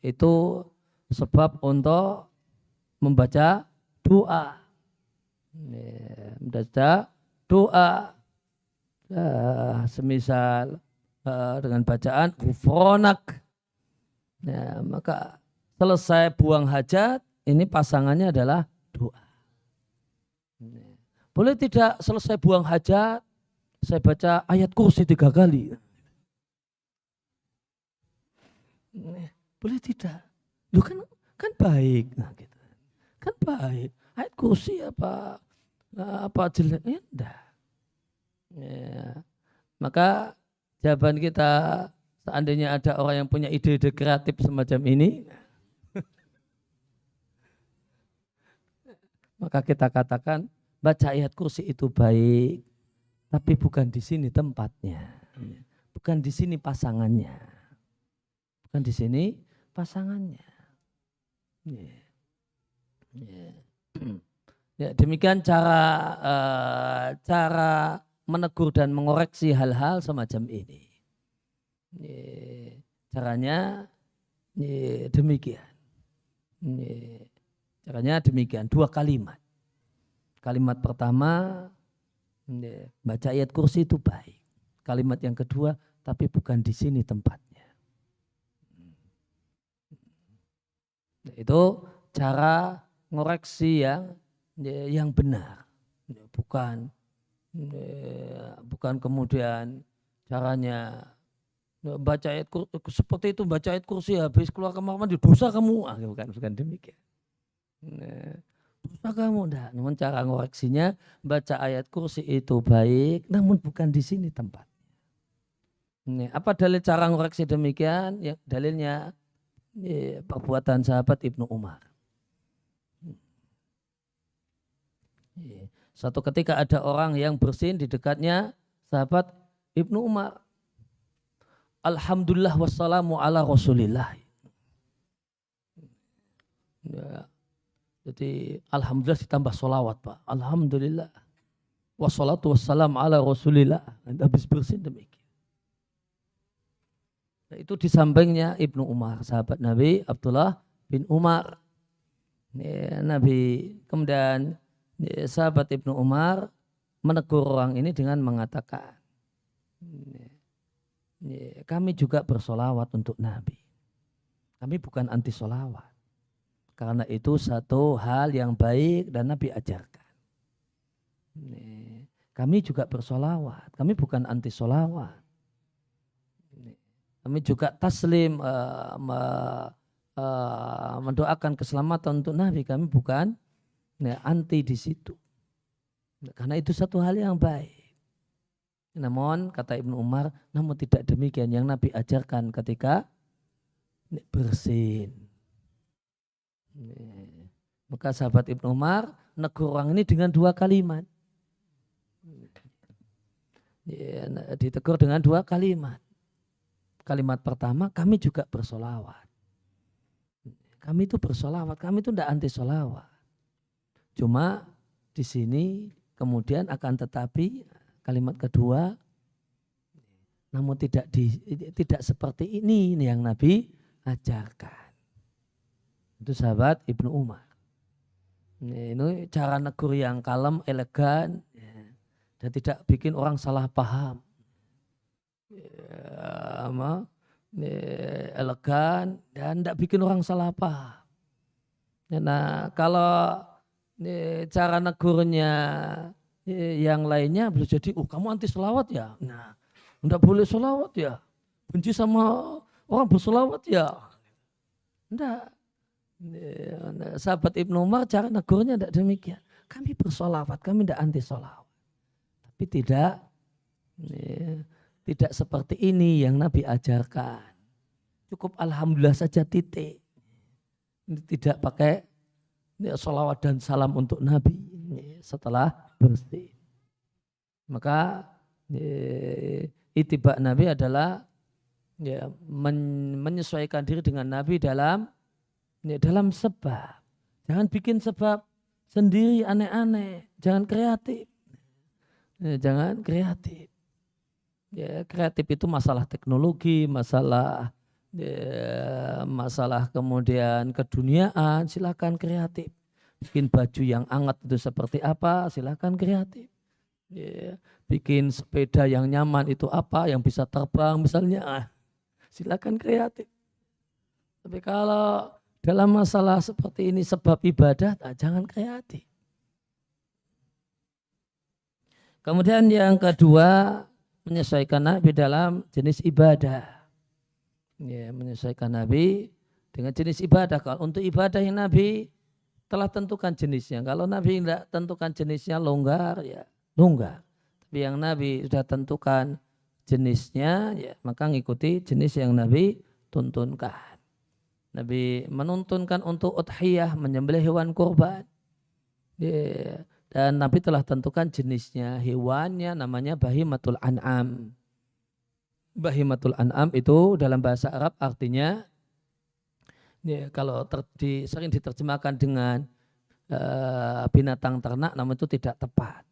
itu sebab untuk membaca doa. Membaca doa semisal dengan bacaan ghufranak. Nah, maka selesai buang hajat, ini pasangannya adalah doa. Boleh tidak selesai buang hajat, saya baca ayat kursi 3 kali. Boleh tidak? Lu kan baik. Nah, gitu. Kan baik. Ayat kursi apa jelek? Ya, enggak. Ya. Maka jawaban kita, seandainya ada orang yang punya ide-ide kreatif semacam ini, maka kita katakan baca ayat kursi itu baik, tapi bukan di sini tempatnya, bukan di sini pasangannya, bukan di sini pasangannya. Ya, demikian cara menegur dan mengoreksi hal-hal semacam ini. Caranya demikian. Caranya demikian, 2 kalimat. Kalimat pertama, baca ayat kursi itu baik. Kalimat yang kedua, tapi bukan di sini tempatnya. Itu cara ngoreksi yang benar, bukan kemudian caranya baca ayat seperti itu, baca ayat kursi habis keluar kamar mandi dosa kamu, bukan demikian. Dosa kamu, enggak. Namun cara ngoreksinya baca ayat kursi itu baik, namun bukan di sini tempat. Apa dalil cara ngoreksi demikian? Ya, dalilnya perbuatan sahabat Ibnu Umar. Suatu ketika ada orang yang bersin di dekatnya sahabat Ibnu Umar. Alhamdulillah wassalamu ala rasulillah. Ya, jadi alhamdulillah ditambah solawat, Pak. Alhamdulillah wassalatu wassalam ala rasulillah. Habis bersin demikian. Nah, itu di sampingnya Ibnu Umar, sahabat Nabi Abdullah bin Umar. Nabi kemudian sahabat Ibnu Umar menegur orang ini dengan mengatakan, kami juga bersolawat untuk Nabi. Kami bukan anti solawat. Karena itu satu hal yang baik dan Nabi ajarkan. Kami juga bersolawat. Kami bukan anti solawat. Kami juga taslim mendoakan keselamatan untuk Nabi. Kami bukan anti di situ. Karena itu satu hal yang baik. Namun kata Ibnu Umar, namun tidak demikian yang Nabi ajarkan ketika bersin. Maka sahabat Ibnu Umar negur orang ini dengan 2 kalimat. Ditegur dengan 2 kalimat. Kalimat pertama, kami juga bersolawat. Kami itu bersolawat, kami itu tidak anti solawat. Cuma di sini kemudian akan tetapi kalimat kedua, namun tidak seperti ini yang Nabi ajarkan. Itu sahabat Ibnu Umar. Ini cara negur yang kalem, elegan, dan tidak bikin orang salah paham. Elegan dan tidak bikin orang salah paham. Nah, kalau cara negurnya yang lainnya bisa jadi, kamu anti selawat ya? Nah, tidak boleh selawat ya? Benci sama orang berselawat ya? Tidak. Sahabat Ibnu Umar cara negurnya tidak demikian. Kami bersolawat, kami tidak anti solawat. Tapi tidak seperti ini yang Nabi ajarkan. Cukup alhamdulillah saja titik. Tidak pakai sholawat dan salam untuk Nabi setelah bersih. Maka ittiba Nabi adalah menyesuaikan diri dengan Nabi dalam sebab. Jangan bikin sebab sendiri aneh-aneh. Jangan kreatif. Jangan kreatif. Kreatif itu masalah teknologi, masalah kemudian keduniaan, silakan kreatif. Bikin baju yang hangat itu seperti apa, silakan kreatif. Bikin sepeda yang nyaman itu apa, yang bisa terbang misalnya, silakan kreatif. Tapi kalau dalam masalah seperti ini sebab ibadah, jangan kreatif. Kemudian yang kedua, menyesuaikan Nabi dalam jenis ibadah. Menyesuaikan Nabi dengan jenis ibadah. Kalau untuk ibadah yang Nabi telah tentukan jenisnya. Kalau Nabi tidak tentukan jenisnya longgar, ya longgar. Tapi yang Nabi sudah tentukan jenisnya, ya maka ngikuti jenis yang Nabi tuntunkan. Nabi menuntunkan untuk udhiyah, menyembelih hewan kurban. Dan Nabi telah tentukan jenisnya, hewannya namanya bahimatul an'am. Bahimatul an'am itu dalam bahasa Arab artinya, kalau sering diterjemahkan dengan binatang ternak, namun itu tidak tepat.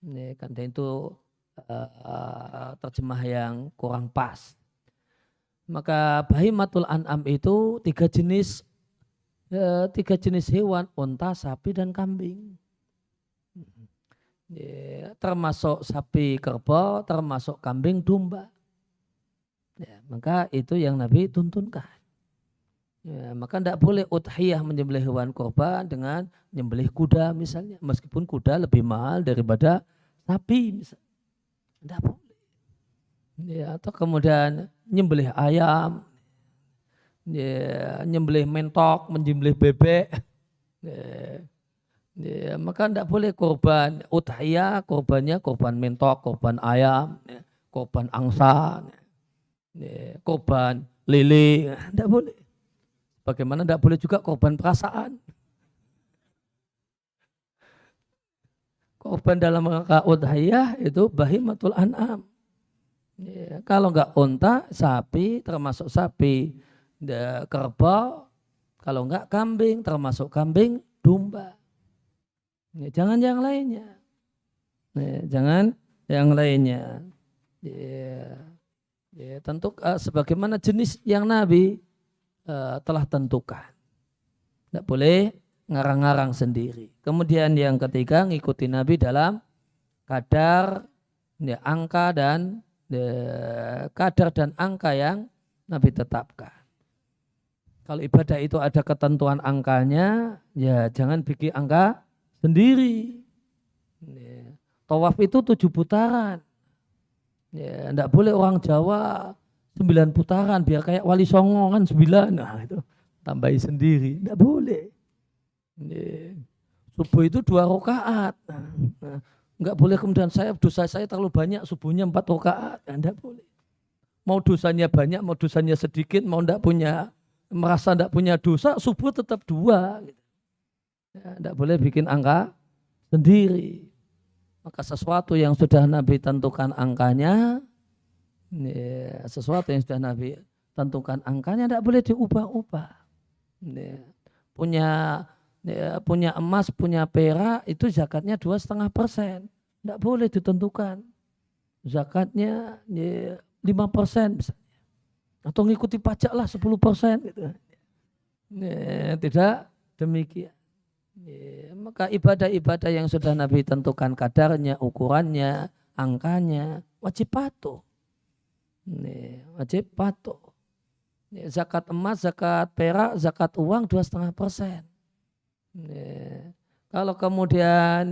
Karena itu terjemah yang kurang pas. Maka bahimatul an'am itu tiga jenis hewan, unta, sapi, dan kambing. Termasuk sapi kerbau, termasuk kambing domba. Maka itu yang Nabi tuntunkan. Maka tidak boleh udhiyah menyembelih hewan kurban dengan menyembelih kuda misalnya. Meskipun kuda lebih mahal daripada sapi misalnya. Tidak boleh. Atau kemudian nyembelih ayam, nyembelih mentok, menyembelih bebek. Maka tidak boleh korban udhiyah, korbannya korban mentok, korban ayam, korban angsa, korban lele, tidak boleh. Bagaimana tidak boleh juga korban perasaan. Korban dalam rangka udhiyah itu bahimatul an'am. Kalau enggak unta, sapi, termasuk sapi, kerbau. Kalau enggak kambing, termasuk kambing, domba. Jangan yang lainnya. Jangan yang lainnya. Tentu sebagaimana jenis yang Nabi telah tentukan. Tidak boleh ngarang-ngarang sendiri. Kemudian yang ketiga, ngikuti Nabi dalam kadar, angka dan angka yang Nabi tetapkan. Kalau ibadah itu ada ketentuan angkanya, ya jangan bikin angka sendiri. Tawaf itu 7 putaran. Ya, enggak boleh orang Jawa 9 putaran biar kayak Wali Songo kan 9. Nah, itu tambahi sendiri. Enggak boleh. Subuh itu 2 rakaat. Nah, enggak boleh kemudian dosa saya terlalu banyak, subuhnya 4 rakaat. Enggak boleh. Mau dosanya banyak, mau dosanya sedikit, mau merasa enggak punya dosa, subuh tetap 2. Enggak boleh bikin angka sendiri. Maka sesuatu yang sudah Nabi tentukan angkanya, tidak boleh diubah-ubah. Punya emas, punya perak, itu zakatnya 2,5%. Tidak boleh ditentukan. Zakatnya 5% misalnya. Atau ngikuti pajak lah 10%. Gitu. Tidak demikian. Maka ibadah-ibadah yang sudah Nabi tentukan kadarnya, ukurannya, angkanya, wajib patuh. Wajib patuh. Zakat emas, zakat perak, zakat uang 2,5%. Kalau kemudian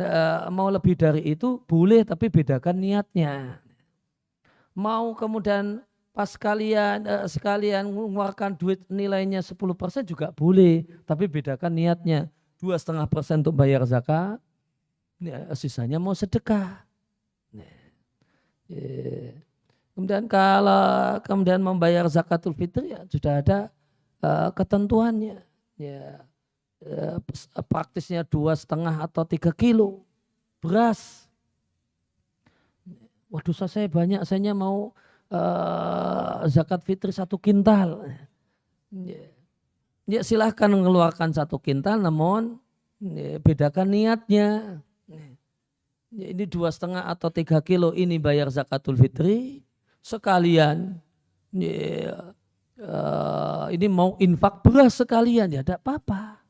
mau lebih dari itu boleh, tapi bedakan niatnya. Mau kemudian pas sekalian mengeluarkan duit nilainya 10% juga boleh, tapi bedakan niatnya. 2,5% untuk bayar zakat, sisanya mau sedekah. Kemudian kalau kemudian membayar zakatul fitri ya sudah ada ketentuannya. Ya, praktisnya 2,5 atau 3 kilo beras. Waduh, saya banyak, saya mau zakat fitri 1 kintal. Ya silahkan mengeluarkan 1 kintal, namun bedakan niatnya. Ya, ini 2,5 atau 3 kilo ini bayar zakatul fitri sekalian. Ya, ini mau infak beras sekalian ya tidak apa-apa.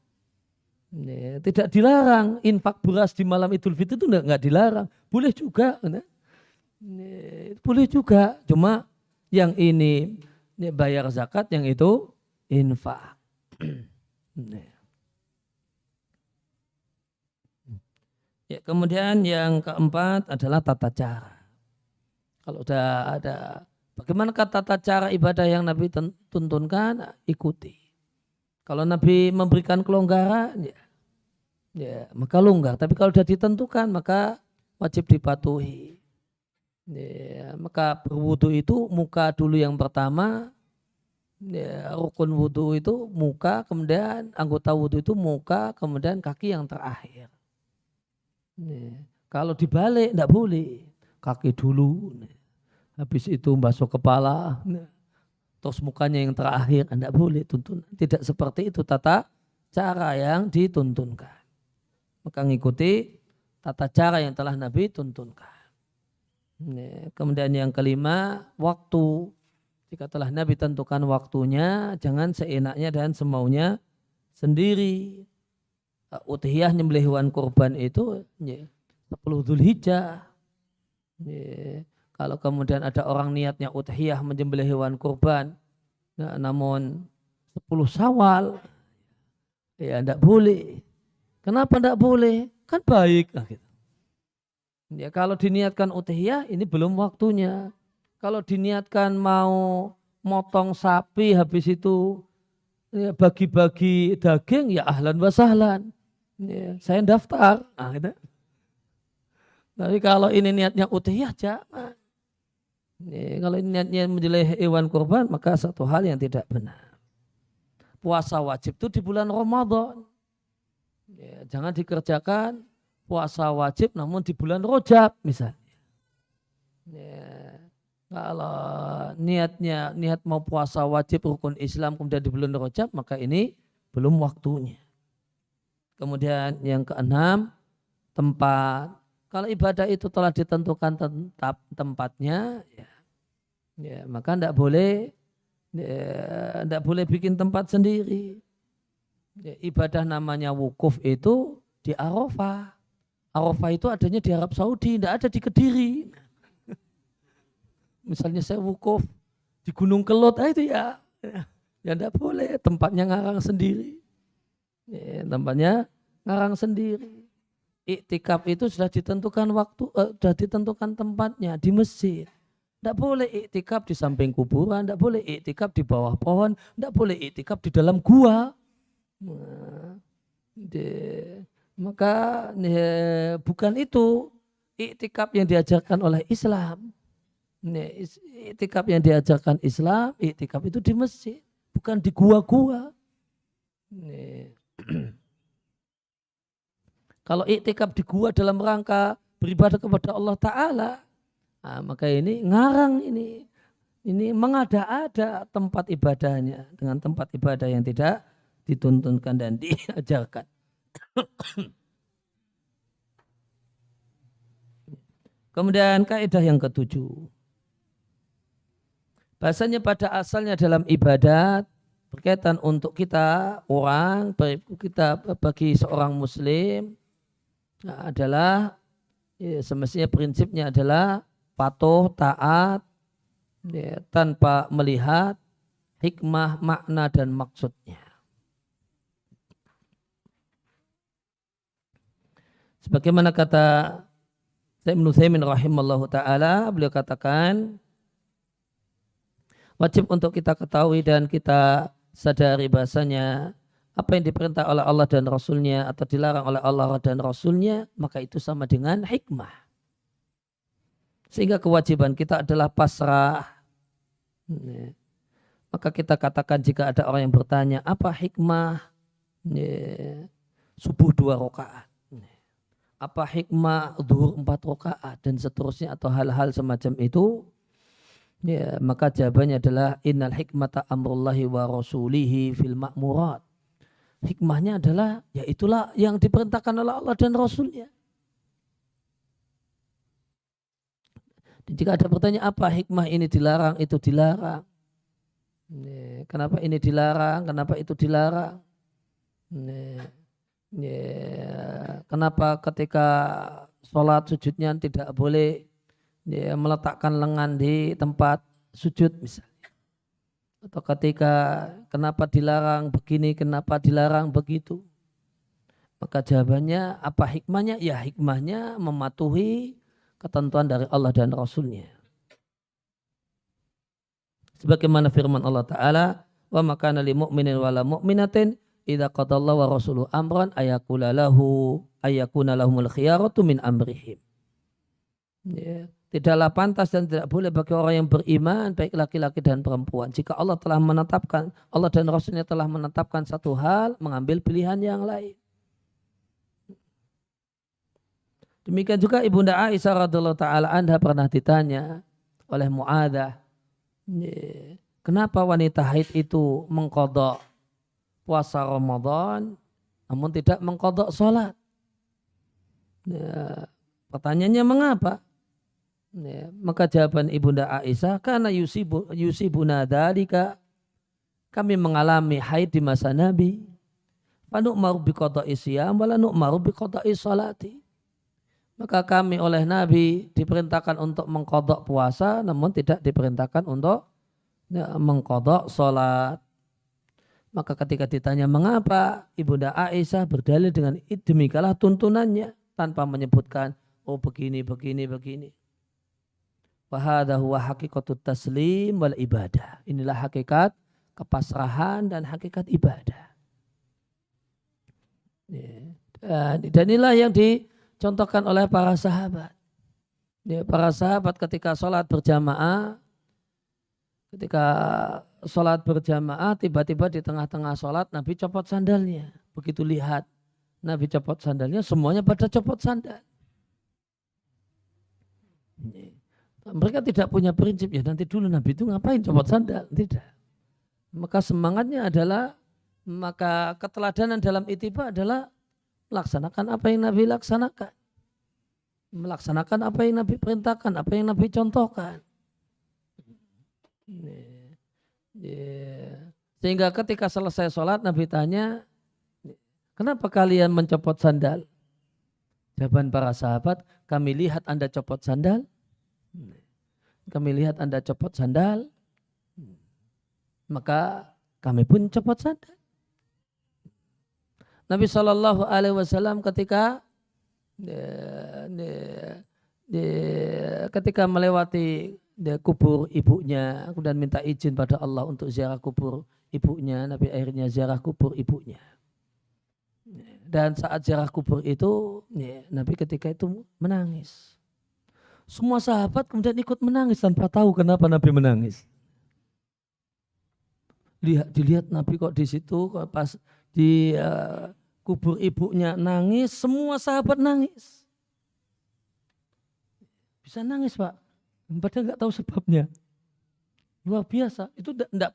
Ya, tidak dilarang infak beras di malam Idul Fitri itu enggak dilarang, boleh juga. Boleh juga, cuma yang ini bayar zakat, yang itu infak. Ya, kemudian yang keempat adalah tata cara. Kalau udah ada bagaimana tata cara ibadah yang Nabi tuntunkan, ikuti. Kalau Nabi memberikan kelonggaran, ya maka longgar. Tapi kalau sudah ditentukan, maka wajib dipatuhi. Ya, maka berwudu itu muka dulu yang pertama, ya, rukun wudu itu muka, kemudian anggota wudu itu muka, kemudian kaki yang terakhir. Ya, kalau dibalik tidak boleh, kaki dulu, habis itu basuh kepala, terus mukanya yang terakhir, tidak boleh tuntun. Tidak seperti itu tata cara yang dituntunkan. Maka ngikuti tata cara yang telah Nabi tuntunkan. Kemudian yang kelima, waktu. Jika telah Nabi tentukan waktunya, jangan seenaknya dan semaunya sendiri. Udhiyah nyembelih hewan kurban itu 10 Dzulhijjah. Kalau kemudian ada orang niatnya udhiyah menyembelih hewan kurban, namun 10 Syawal, ya tidak boleh. Kenapa tidak boleh? Kan baik. Nah, gitu. Ya, kalau diniatkan udhiyah ini belum waktunya. Kalau diniatkan mau motong sapi habis itu ya, bagi-bagi daging, ya ahlan wa sahlan. Ya, saya daftar. Nah, gitu. Tapi kalau ini niatnya udhiyah jangan. Ya, kalau ini niatnya menjelih hewan kurban, maka satu hal yang tidak benar. Puasa wajib itu di bulan Ramadan. Ya, jangan dikerjakan puasa wajib namun di bulan Rajab misalnya. Ya, kalau niat mau puasa wajib rukun Islam kemudian di bulan Rajab, maka ini belum waktunya. Kemudian yang keenam, tempat. Kalau ibadah itu telah ditentukan tempatnya, ya maka tidak boleh bikin tempat sendiri. Ya, ibadah namanya wukuf itu di Arafah. Arafah itu adanya di Arab Saudi, tidak ada di Kediri. Misalnya saya wukuf di Gunung Kelot, itu ya tidak boleh, tempatnya ngarang sendiri. Ya, tempatnya ngarang sendiri. Iktikaf itu sudah ditentukan sudah ditentukan tempatnya di masjid. Tidak boleh iktikaf di samping kuburan, tidak boleh iktikaf di bawah pohon, tidak boleh iktikaf di dalam gua. Maka bukan itu iktikaf yang diajarkan oleh Islam. Iktikaf yang diajarkan Islam, iktikaf itu di masjid, bukan di gua-gua. Kalau iktikaf di gua dalam rangka beribadah kepada Allah Ta'ala, nah, maka ini ngarang ini mengada-ada tempat ibadahnya dengan tempat ibadah yang tidak dituntunkan dan diajarkan. Kemudian kaidah yang ketujuh. Bahasanya pada asalnya dalam ibadat berkaitan untuk kita orang, kita bagi seorang muslim adalah semestinya prinsipnya adalah patuh, taat tanpa melihat hikmah, makna dan maksudnya. Sebagaimana kata Ibnu Utsaimin rahimallahu taala, beliau katakan wajib untuk kita ketahui dan kita sadari bahasanya apa yang diperintah oleh Allah dan Rasulnya atau dilarang oleh Allah dan Rasulnya, maka itu sama dengan hikmah. Sehingga kewajiban kita adalah pasrah. Maka kita katakan jika ada orang yang bertanya, apa hikmah subuh 2 rakaat? Apa hikmah zuhur 4 rakaat dan seterusnya atau hal-hal semacam itu? Ya, maka jawabannya adalah innal hikmata amrullahi wa rasulihi fil ma'murat. Hikmahnya adalah ya itulah yang diperintahkan oleh Allah dan Rasulnya. Dan jika ada pertanyaan apa hikmah ini dilarang, itu dilarang. Kenapa ini dilarang, kenapa itu dilarang? Kenapa ketika sholat sujudnya tidak boleh meletakkan lengan di tempat sujud misalnya. Atau ketika kenapa dilarang begini, kenapa dilarang begitu. Maka jawabannya apa hikmahnya? Ya hikmahnya mematuhi ketentuan dari Allah dan Rasulnya. Sebagaimana firman Allah Ta'ala, wa makana li mu'minin wa la mu'minatin idza qadallahu wa rasuluhu amran ayakuna lahumul khiyaratu min amrihim. Ya. Tidaklah pantas dan tidak boleh bagi orang yang beriman, baik laki-laki dan perempuan. Jika Allah telah menetapkan, Allah dan Rasulnya telah menetapkan satu hal, mengambil pilihan yang lain. Demikian juga Ibunda Aisyah radhiyallahu ta'ala anha pernah ditanya oleh Mu'adzah, kenapa wanita haid itu mengqadha puasa Ramadan, namun tidak mengqadha sholat? Ya, pertanyaannya mengapa? Ya, maka jawaban Ibunda Aisyah, karena yusibuna dzalika, kami mengalami haid di masa Nabi, fa nu'maru bi qada'i siyam wa la nu'maru bi qada'i sholati. Maka kami oleh Nabi diperintahkan untuk mengqadha puasa, namun tidak diperintahkan untuk mengqadha sholat. Maka ketika ditanya mengapa, Ibunda Aisyah berdalil dengan demikianlah tuntunannya tanpa menyebutkan oh begini. Wahada huwa hakikatut taslim wal ibadah. Inilah hakikat kepasrahan dan hakikat ibadah. Dan inilah yang dicontohkan oleh para sahabat. Para sahabat ketika sholat berjamaah, tiba-tiba di tengah-tengah sholat Nabi copot sandalnya. Begitu lihat Nabi copot sandalnya, semuanya pada copot sandal. Mereka tidak punya prinsip ya nanti dulu Nabi itu ngapain copot sandal, tidak. Maka semangatnya adalah, maka keteladanan dalam ittiba adalah melaksanakan apa yang Nabi laksanakan, melaksanakan apa yang Nabi perintahkan, apa yang Nabi contohkan. Sehingga ketika selesai sholat Nabi tanya, kenapa kalian mencopot sandal? Jawaban para sahabat, kami lihat Anda copot sandal. Kami lihat Anda copot sandal, maka kami pun copot sandal. Nabi SAW ketika melewati kubur ibunya, kemudian minta izin pada Allah untuk ziarah kubur ibunya, Nabi akhirnya ziarah kubur ibunya. Dan saat ziarah kubur itu, Nabi ketika itu menangis. Semua sahabat kemudian ikut menangis tanpa tahu kenapa Nabi menangis. Dilihat Nabi kok di situ pas di kubur ibunya nangis, semua sahabat nangis. Bisa nangis Pak, padahal nggak tahu sebabnya. Luar biasa. Itu enggak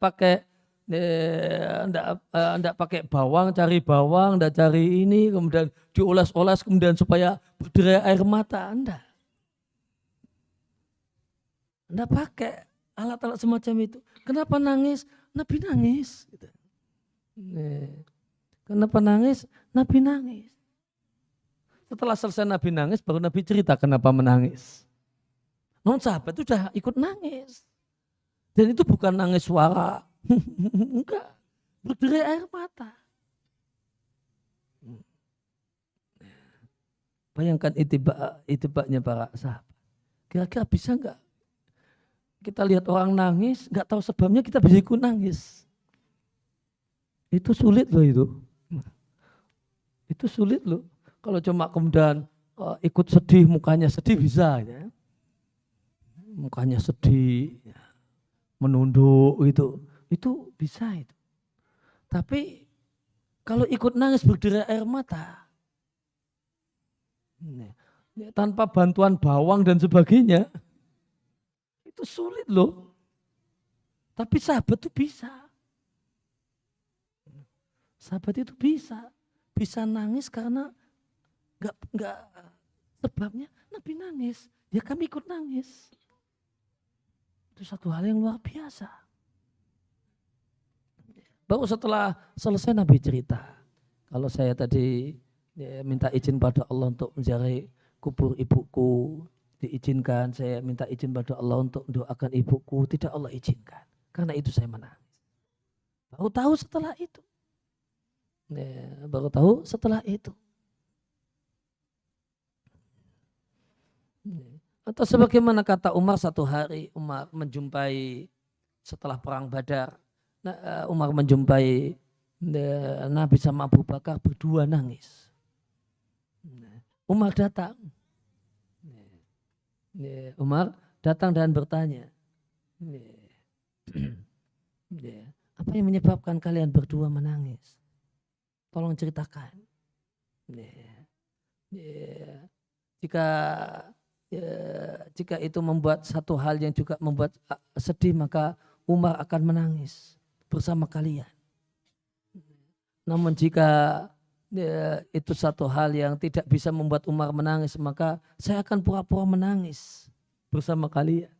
pakai bawang, cari bawang, enggak cari ini, kemudian dioles-oles kemudian supaya berderai air mata, enggak. Enggak pakai alat-alat semacam itu. Kenapa nangis? Nabi nangis. Kenapa nangis? Nabi nangis. Setelah selesai Nabi nangis, baru Nabi cerita kenapa menangis. Non sahabat itu sudah ikut nangis. Dan itu bukan nangis suara. Enggak. Berderai air mata. Bayangkan itibaknya para sahabat. Kira-kira bisa enggak? Kita lihat orang nangis, enggak tahu sebabnya kita bisa ikut nangis. Itu sulit loh itu. Itu sulit loh. Kalau cuma kemudian ikut sedih, mukanya sedih bisa. Ya. mukanya sedih, menunduk itu bisa itu. Tapi kalau ikut nangis berderai air mata, tanpa bantuan bawang dan sebagainya, itu sulit loh. Tapi sahabat itu bisa. Sahabat itu bisa nangis karena nggak sebabnya Nabi nangis. Ya kami ikut nangis. Itu satu hal yang luar biasa. Baru setelah selesai Nabi cerita. Kalau saya tadi minta izin pada Allah untuk menziarahi kubur ibuku, diizinkan. Saya minta izin pada Allah untuk mendoakan ibuku, tidak Allah izinkan. Karena itu saya menangis. Baru tahu setelah itu. Baru tahu setelah itu. Atau sebagaimana kata Umar, satu hari Umar menjumpai setelah perang Badar, Umar menjumpai Nabi sama Abu Bakar berdua nangis. Umar datang. Umar datang dan bertanya, apa yang menyebabkan kalian berdua menangis? Tolong ceritakan. Jika itu membuat satu hal yang juga membuat sedih, maka Umar akan menangis bersama kalian. Namun jika itu satu hal yang tidak bisa membuat Umar menangis, maka saya akan pura-pura menangis bersama kalian.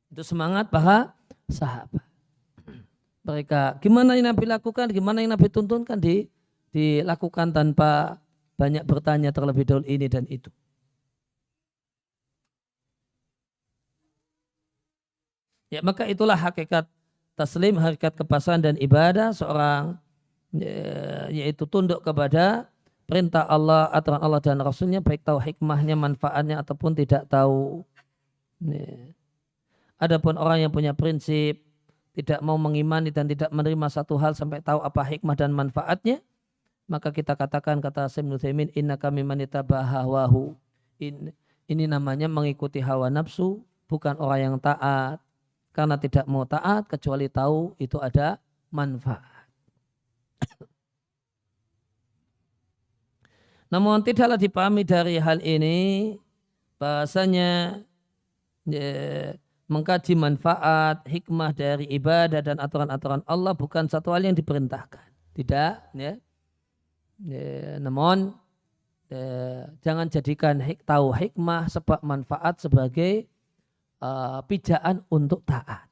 Itu semangat para sahabat. Mereka gimana yang Nabi lakukan, gimana yang Nabi tuntunkan, dilakukan tanpa banyak bertanya terlebih dahulu ini dan itu. Ya, maka itulah hakikat taslim, hakikat kepasrahan dan ibadah seorang, yaitu tunduk kepada perintah Allah, aturan Allah dan Rasulnya, baik tahu hikmahnya, manfaatnya ataupun tidak tahu. Adapun orang yang punya prinsip tidak mau mengimani dan tidak menerima satu hal sampai tahu apa hikmah dan manfaatnya, maka kita katakan, kata Syekh Ibnu Utsaimin, innaka mimman ittaba'a hawahu. Ini namanya mengikuti hawa nafsu, bukan orang yang taat. Karena tidak mau taat kecuali tahu itu ada manfaat. Namun tidaklah dipahami dari hal ini bahasanya mengkaji manfaat, hikmah dari ibadah dan aturan-aturan Allah bukan satu hal yang diperintahkan. Tidak, ya. Namun jangan jadikan tahu hikmah sebab manfaat sebagai pijaan untuk taat.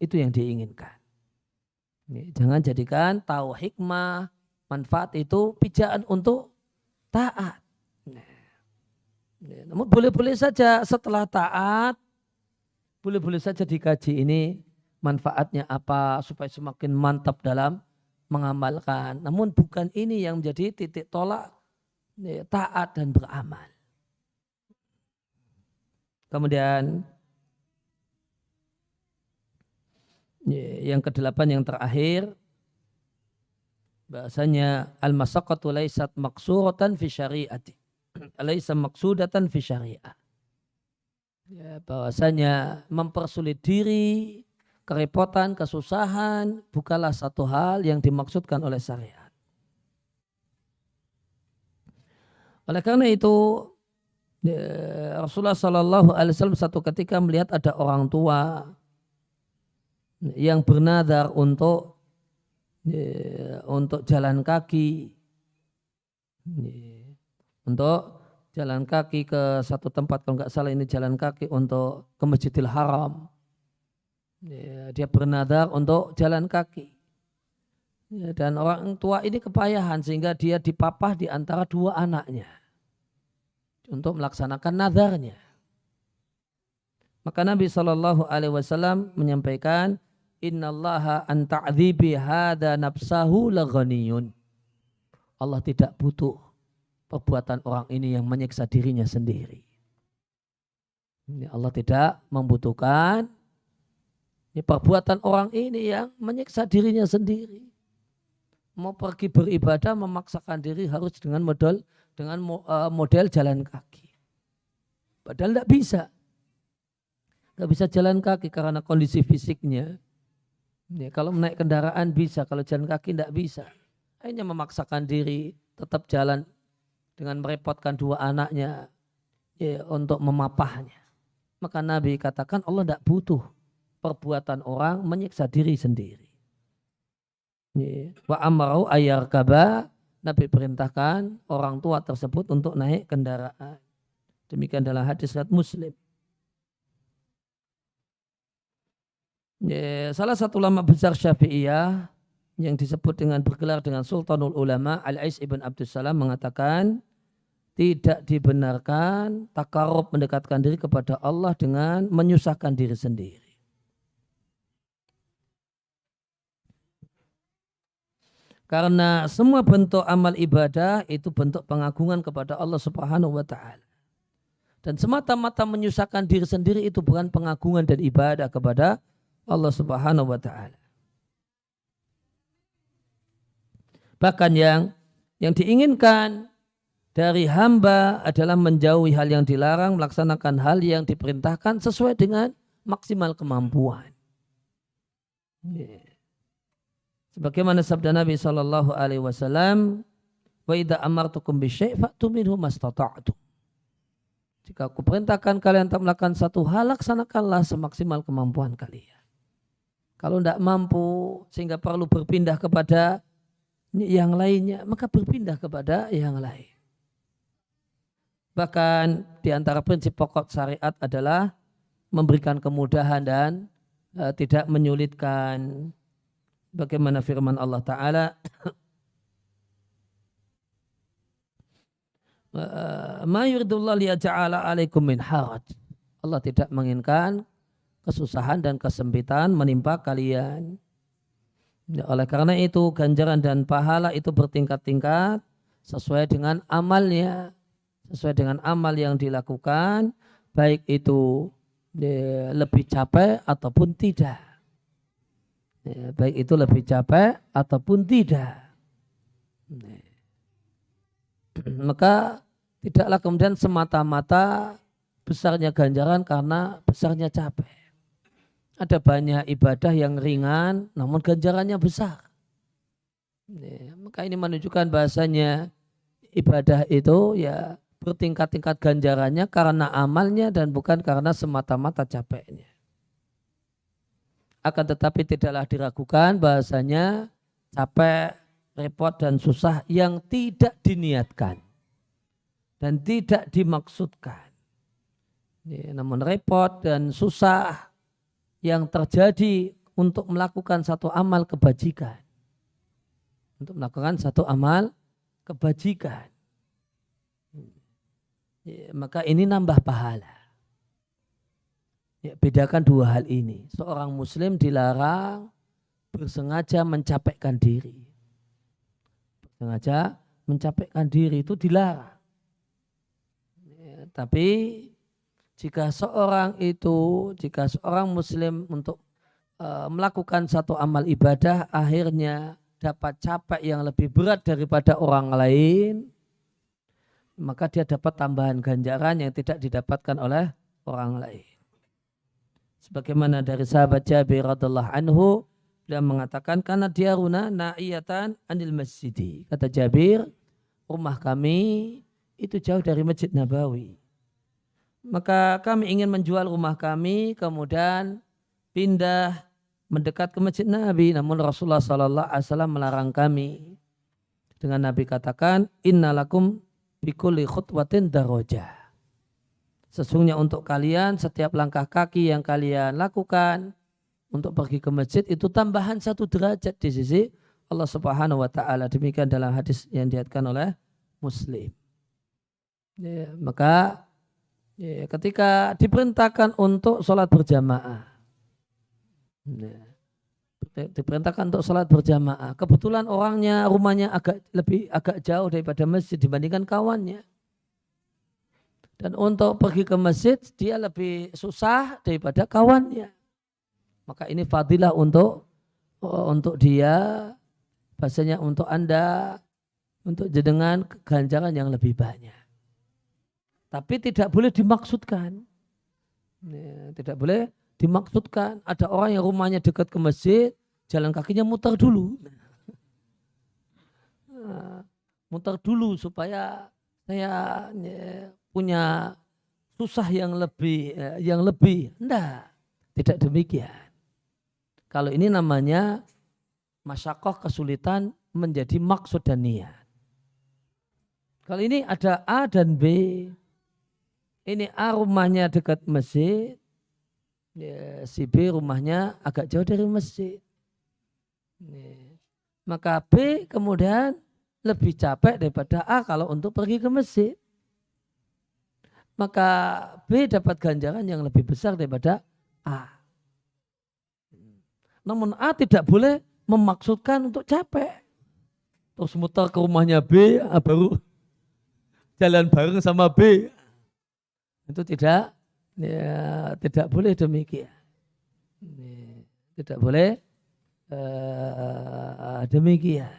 Itu yang diinginkan. Jangan jadikan tahu hikmah, manfaat itu pijaan untuk taat. Namun boleh-boleh saja setelah taat, boleh-boleh saja dikaji ini manfaatnya apa supaya semakin mantap dalam mengamalkan. Namun bukan ini yang menjadi titik tolak taat dan beramal. Kemudian yang kedelapan, yang terakhir, bahasanya al-masyaqqatu laysat maqsuratan fi syari'ati. Laisa maqsudatan fi syari'ah. Ya, bahwasanya mempersulit diri, kerepotan, kesusahan bukanlah satu hal yang dimaksudkan oleh syariat. Oleh karena itu Rasulullah Shallallahu Alaihi Wasallam satu ketika melihat ada orang tua yang bernadar untuk jalan kaki, untuk jalan kaki ke satu tempat, kalau nggak salah ini jalan kaki untuk ke Masjidil Haram. Dia bernadar untuk jalan kaki. Dan orang tua ini kepayahan sehingga dia dipapah di antara dua anaknya untuk melaksanakan nadarnya. Maka Nabi Shallallahu Alaihi Wasallam menyampaikan, innallaha an ta'dzibi hadza nafsahu laghaniyun. Allah tidak butuh perbuatan orang ini yang menyiksa dirinya sendiri. Allah tidak membutuhkan perbuatan orang ini yang menyiksa dirinya sendiri. Mau pergi beribadah memaksakan diri harus dengan model jalan kaki. Padahal tidak bisa. Tidak bisa jalan kaki karena kondisi fisiknya. Ya, kalau naik kendaraan bisa, kalau jalan kaki tidak bisa. Akhirnya memaksakan diri tetap jalan dengan merepotkan dua anaknya ya, untuk memapahnya. Maka Nabi katakan Allah tidak butuh perbuatan orang menyiksa diri sendiri. Ya. Wa amarau ayar kaba, Nabi perintahkan orang tua tersebut untuk naik kendaraan. Demikian dalam hadis riwayat Muslim. Ya, salah satu ulama besar Syafi'iyah yang disebut dengan bergelar dengan Sultanul Ulama Al-Ais ibn Abdussalam mengatakan tidak dibenarkan takarub mendekatkan diri kepada Allah dengan menyusahkan diri sendiri. Karena semua bentuk amal ibadah itu bentuk pengagungan kepada Allah Subhanahu wa taala. Dan semata-mata menyusahkan diri sendiri itu bukan pengagungan dan ibadah kepada Allah Subhanahu wa taala. Bahkan yang diinginkan dari hamba adalah menjauhi hal yang dilarang, melaksanakan hal yang diperintahkan sesuai dengan maksimal kemampuan. Sebagaimana sabda Nabi sallallahu alaihi wasallam, "Wa idza amartukum bisyai' fa'tu minhu mastata'tum." Jika aku perintahkan kalian untuk melakukan satu hal, laksanakanlah semaksimal kemampuan kalian. Kalau tidak mampu sehingga perlu berpindah kepada yang lainnya, maka berpindah kepada yang lain. Bahkan di antara prinsip pokok syariat adalah memberikan kemudahan dan tidak menyulitkan. Bagaimana firman Allah Ta'ala, "Ma yuridullah liyaja'ala alaikum min haraj." Allah tidak menginginkan kesusahan dan kesempitan menimpa kalian. Oleh karena itu ganjaran dan pahala itu bertingkat-tingkat sesuai dengan amalnya, sesuai dengan amal yang dilakukan, baik itu lebih capek ataupun tidak. Baik itu lebih capek ataupun tidak. Maka tidaklah kemudian semata-mata besarnya ganjaran karena besarnya capek. Ada banyak ibadah yang ringan namun ganjarannya besar. Maka ini menunjukkan bahasanya ibadah itu ya bertingkat-tingkat ganjarannya karena amalnya dan bukan karena semata-mata capeknya. Akan tetapi tidaklah diragukan bahasanya capek, repot dan susah yang tidak diniatkan dan tidak dimaksudkan. Namun repot dan susah yang terjadi untuk melakukan satu amal kebajikan. Untuk melakukan satu amal kebajikan. Maka ini nambah pahala. Bedakan dua hal ini. Seorang muslim dilarang bersengaja mencapekkan diri. Bersengaja mencapekkan diri itu dilarang. Tapi jika seorang muslim untuk melakukan satu amal ibadah akhirnya dapat capek yang lebih berat daripada orang lain, maka dia dapat tambahan ganjaran yang tidak didapatkan oleh orang lain. Sebagaimana dari sahabat Jabir radhiyallahu anhu, beliau mengatakan karena diaruna na'iyatan anil masjidi. Kata Jabir, rumah kami itu jauh dari Masjid Nabawi. Maka kami ingin menjual rumah kami, kemudian pindah mendekat ke Masjid Nabi. Namun Rasulullah SAW melarang kami. Dengan Nabi katakan, innalakum bikulli khutwatin darajah. Sesungguhnya untuk kalian setiap langkah kaki yang kalian lakukan untuk pergi ke masjid itu tambahan 1 derajat di sisi Allah Subhanahu wa taala. Demikian dalam hadis yang diriwayatkan oleh Muslim. Maka ketika diperintahkan untuk sholat berjamaah, kebetulan rumahnya agak jauh daripada masjid dibandingkan kawannya, dan untuk pergi ke masjid dia lebih susah daripada kawannya, maka ini fadilah untuk dia, bahasanya untuk Anda, untuk jenengan ganjaran yang lebih banyak. Tapi tidak boleh dimaksudkan. Tidak boleh dimaksudkan. Ada orang yang rumahnya dekat ke masjid, jalan kakinya muter dulu. Muter dulu supaya saya punya susah yang lebih. Enggak, tidak demikian. Kalau ini namanya masyakoh, kesulitan menjadi maksud dan niat. Kalau ini ada A dan B. Ini A rumahnya dekat masjid, si B rumahnya agak jauh dari masjid. Maka B kemudian lebih capek daripada A kalau untuk pergi ke masjid. Maka B dapat ganjaran yang lebih besar daripada A. Namun A tidak boleh memaksudkan untuk capek. Terus muter ke rumahnya B, baru jalan bareng sama B. Itu tidak boleh demikian. Tidak boleh demikian.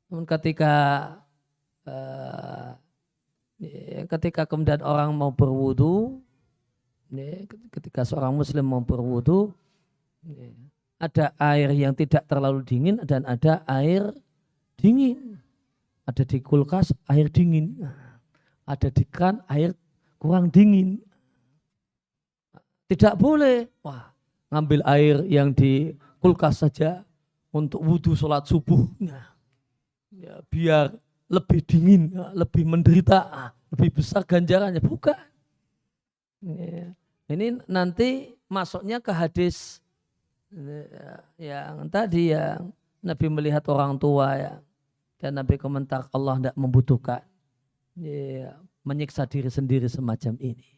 Namun ketika kemudian orang mau berwudu, ketika seorang muslim mau berwudu, ada air yang tidak terlalu dingin dan ada air dingin. Ada di kulkas air dingin, ada di keran air kurang dingin. Tidak boleh, ngambil air yang di kulkas saja untuk wudu sholat subuh. Biar lebih dingin, lebih menderita, lebih besar ganjarannya. Bukan. Ini nanti masuknya ke hadis yang tadi yang Nabi melihat orang tua ya, dan Nabi komentar Allah tidak membutuhkan menyiksa diri sendiri semacam ini.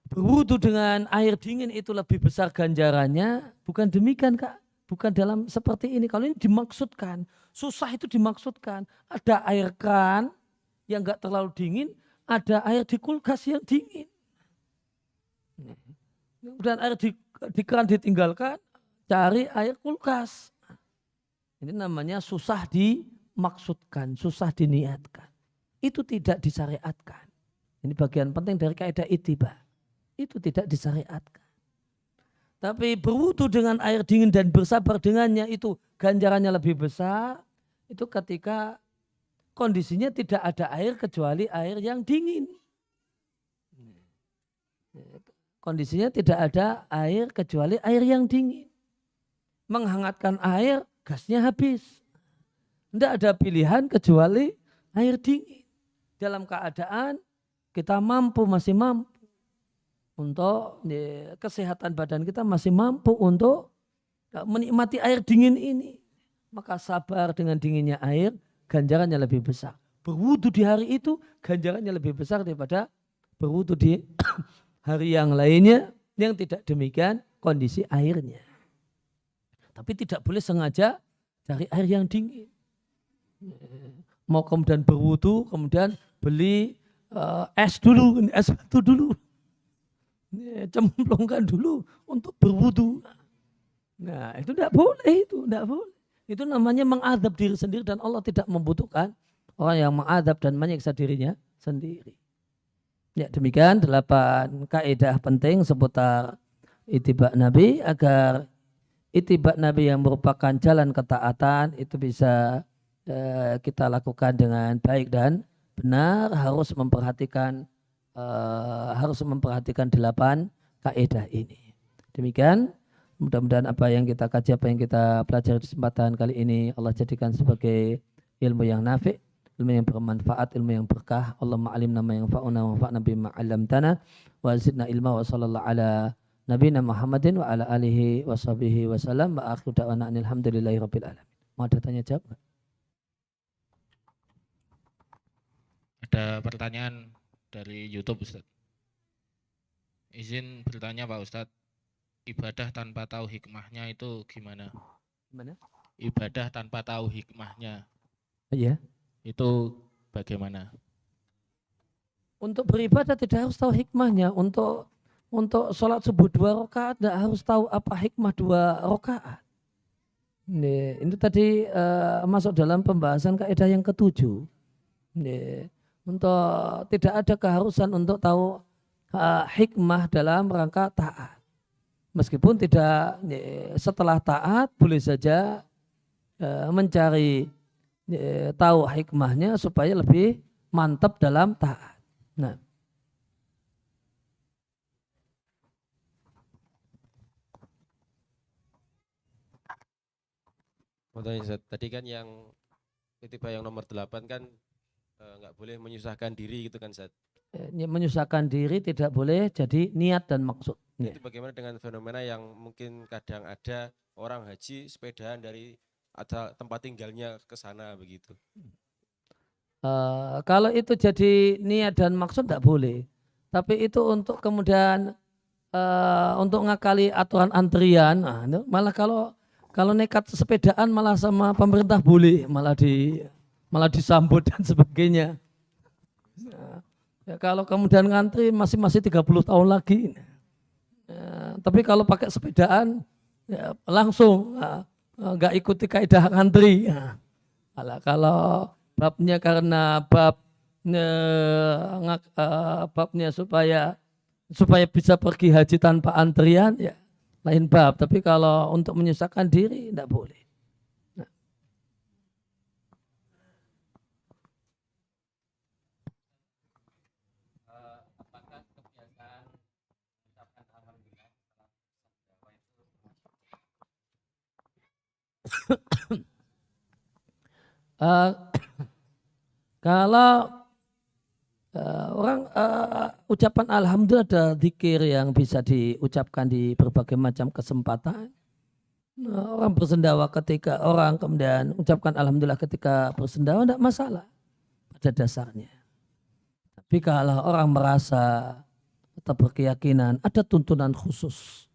Berwudu dengan air dingin itu lebih besar ganjarannya. Bukan demikian Kak. Bukan dalam seperti ini. Kalau ini dimaksudkan, susah itu dimaksudkan. Ada air keran yang enggak terlalu dingin, ada air di kulkas yang dingin. Dan air di keran ditinggalkan, cari air kulkas. Ini namanya susah dimaksudkan, susah diniatkan. Itu tidak disyariatkan. Ini bagian penting dari kaidah ittiba. Itu tidak disyariatkan. Tapi berwudu dengan air dingin dan bersabar dengannya itu ganjarannya lebih besar. Itu ketika kondisinya tidak ada air kecuali air yang dingin. Kondisinya tidak ada air kecuali air yang dingin. Menghangatkan air, gasnya habis. Tidak ada pilihan kecuali air dingin. Dalam keadaan kita masih mampu. Untuk kesehatan badan kita masih mampu untuk menikmati air dingin ini. Maka sabar dengan dinginnya air, ganjarannya lebih besar. Berwudu di hari itu, ganjarannya lebih besar daripada berwudu di hari yang lainnya yang tidak demikian kondisi airnya. Tapi tidak boleh sengaja cari air yang dingin. Mau kemudian berwudu, kemudian beli es dulu, es batu dulu. Cemplungkan dulu untuk berwudu. Nah itu tidak boleh, tidak boleh. Itu namanya mengadab diri sendiri dan Allah tidak membutuhkan orang yang mengadab dan menyiksa dirinya sendiri. Ya demikian 8 kaidah penting seputar ittiba Nabi agar ittiba Nabi yang merupakan jalan ketaatan itu bisa kita lakukan dengan baik dan benar, harus memperhatikan 8 kaidah ini. Demikian, mudah-mudahan apa yang kita kaji, apa yang kita pelajari di kesempatan kali ini Allah jadikan sebagai ilmu yang nafi', ilmu yang bermanfaat, ilmu yang berkah. Allahumma alimna ma yanfa'una wa anfa'na bima 'allamtana wa zidna ilma wa sallallahu ala nabiyina Muhammadin wa ala alihi wa sahbihi wa sallam wa akhiru da'wana alhamdulillahi rabbil alamin. Mau ada tanya jawab? Ada pertanyaan dari YouTube Ustaz. Izin bertanya Pak Ustadz, ibadah tanpa tahu hikmahnya itu gimana? Gimana? Ibadah tanpa tahu hikmahnya. Iya. Itu bagaimana? Untuk beribadah tidak harus tahu hikmahnya. Untuk sholat subuh 2 rakaat tidak harus tahu apa hikmah 2 rakaat. Ini tadi masuk dalam pembahasan kaidah yang ke-7. Untuk tidak ada keharusan untuk tahu hikmah dalam rangka taat. Meskipun tidak setelah taat boleh saja mencari tahu hikmahnya supaya lebih mantap dalam taat. Nah, Contohnya Ustaz, tadi kan yang kutiba yang nomor 8 kan nggak boleh menyusahkan diri gitu kan Ustaz. menyusahkan diri tidak boleh jadi niat dan maksud. Itu bagaimana dengan fenomena yang mungkin kadang ada orang haji sepedaan dari ada tempat tinggalnya ke sana begitu. Kalau itu jadi niat dan maksud tidak boleh. Tapi itu untuk kemudian untuk ngakali aturan antrian, malah kalau nekat sepedaan malah sama pemerintah boleh, malah disambut dan sebagainya. Ya, kalau kemudian ngantri masih 30 tahun lagi. Tapi kalau pakai sepedaan ya, langsung nggak ikuti kaidah ngantri. Kalau babnya karena babnya supaya bisa pergi haji tanpa antrian ya lain bab. Tapi kalau untuk menyusahkan diri tidak boleh. Apakah kebiasaan mengucapkan alhamdulillah kalau orang ucapan alhamdulillah ada zikir yang bisa diucapkan di berbagai macam kesempatan. Orang bersendawa ketika orang kemudian ucapkan alhamdulillah ketika bersendawa tidak masalah pada dasarnya. Tapi kalau orang merasa atau berkeyakinan ada tuntunan khusus,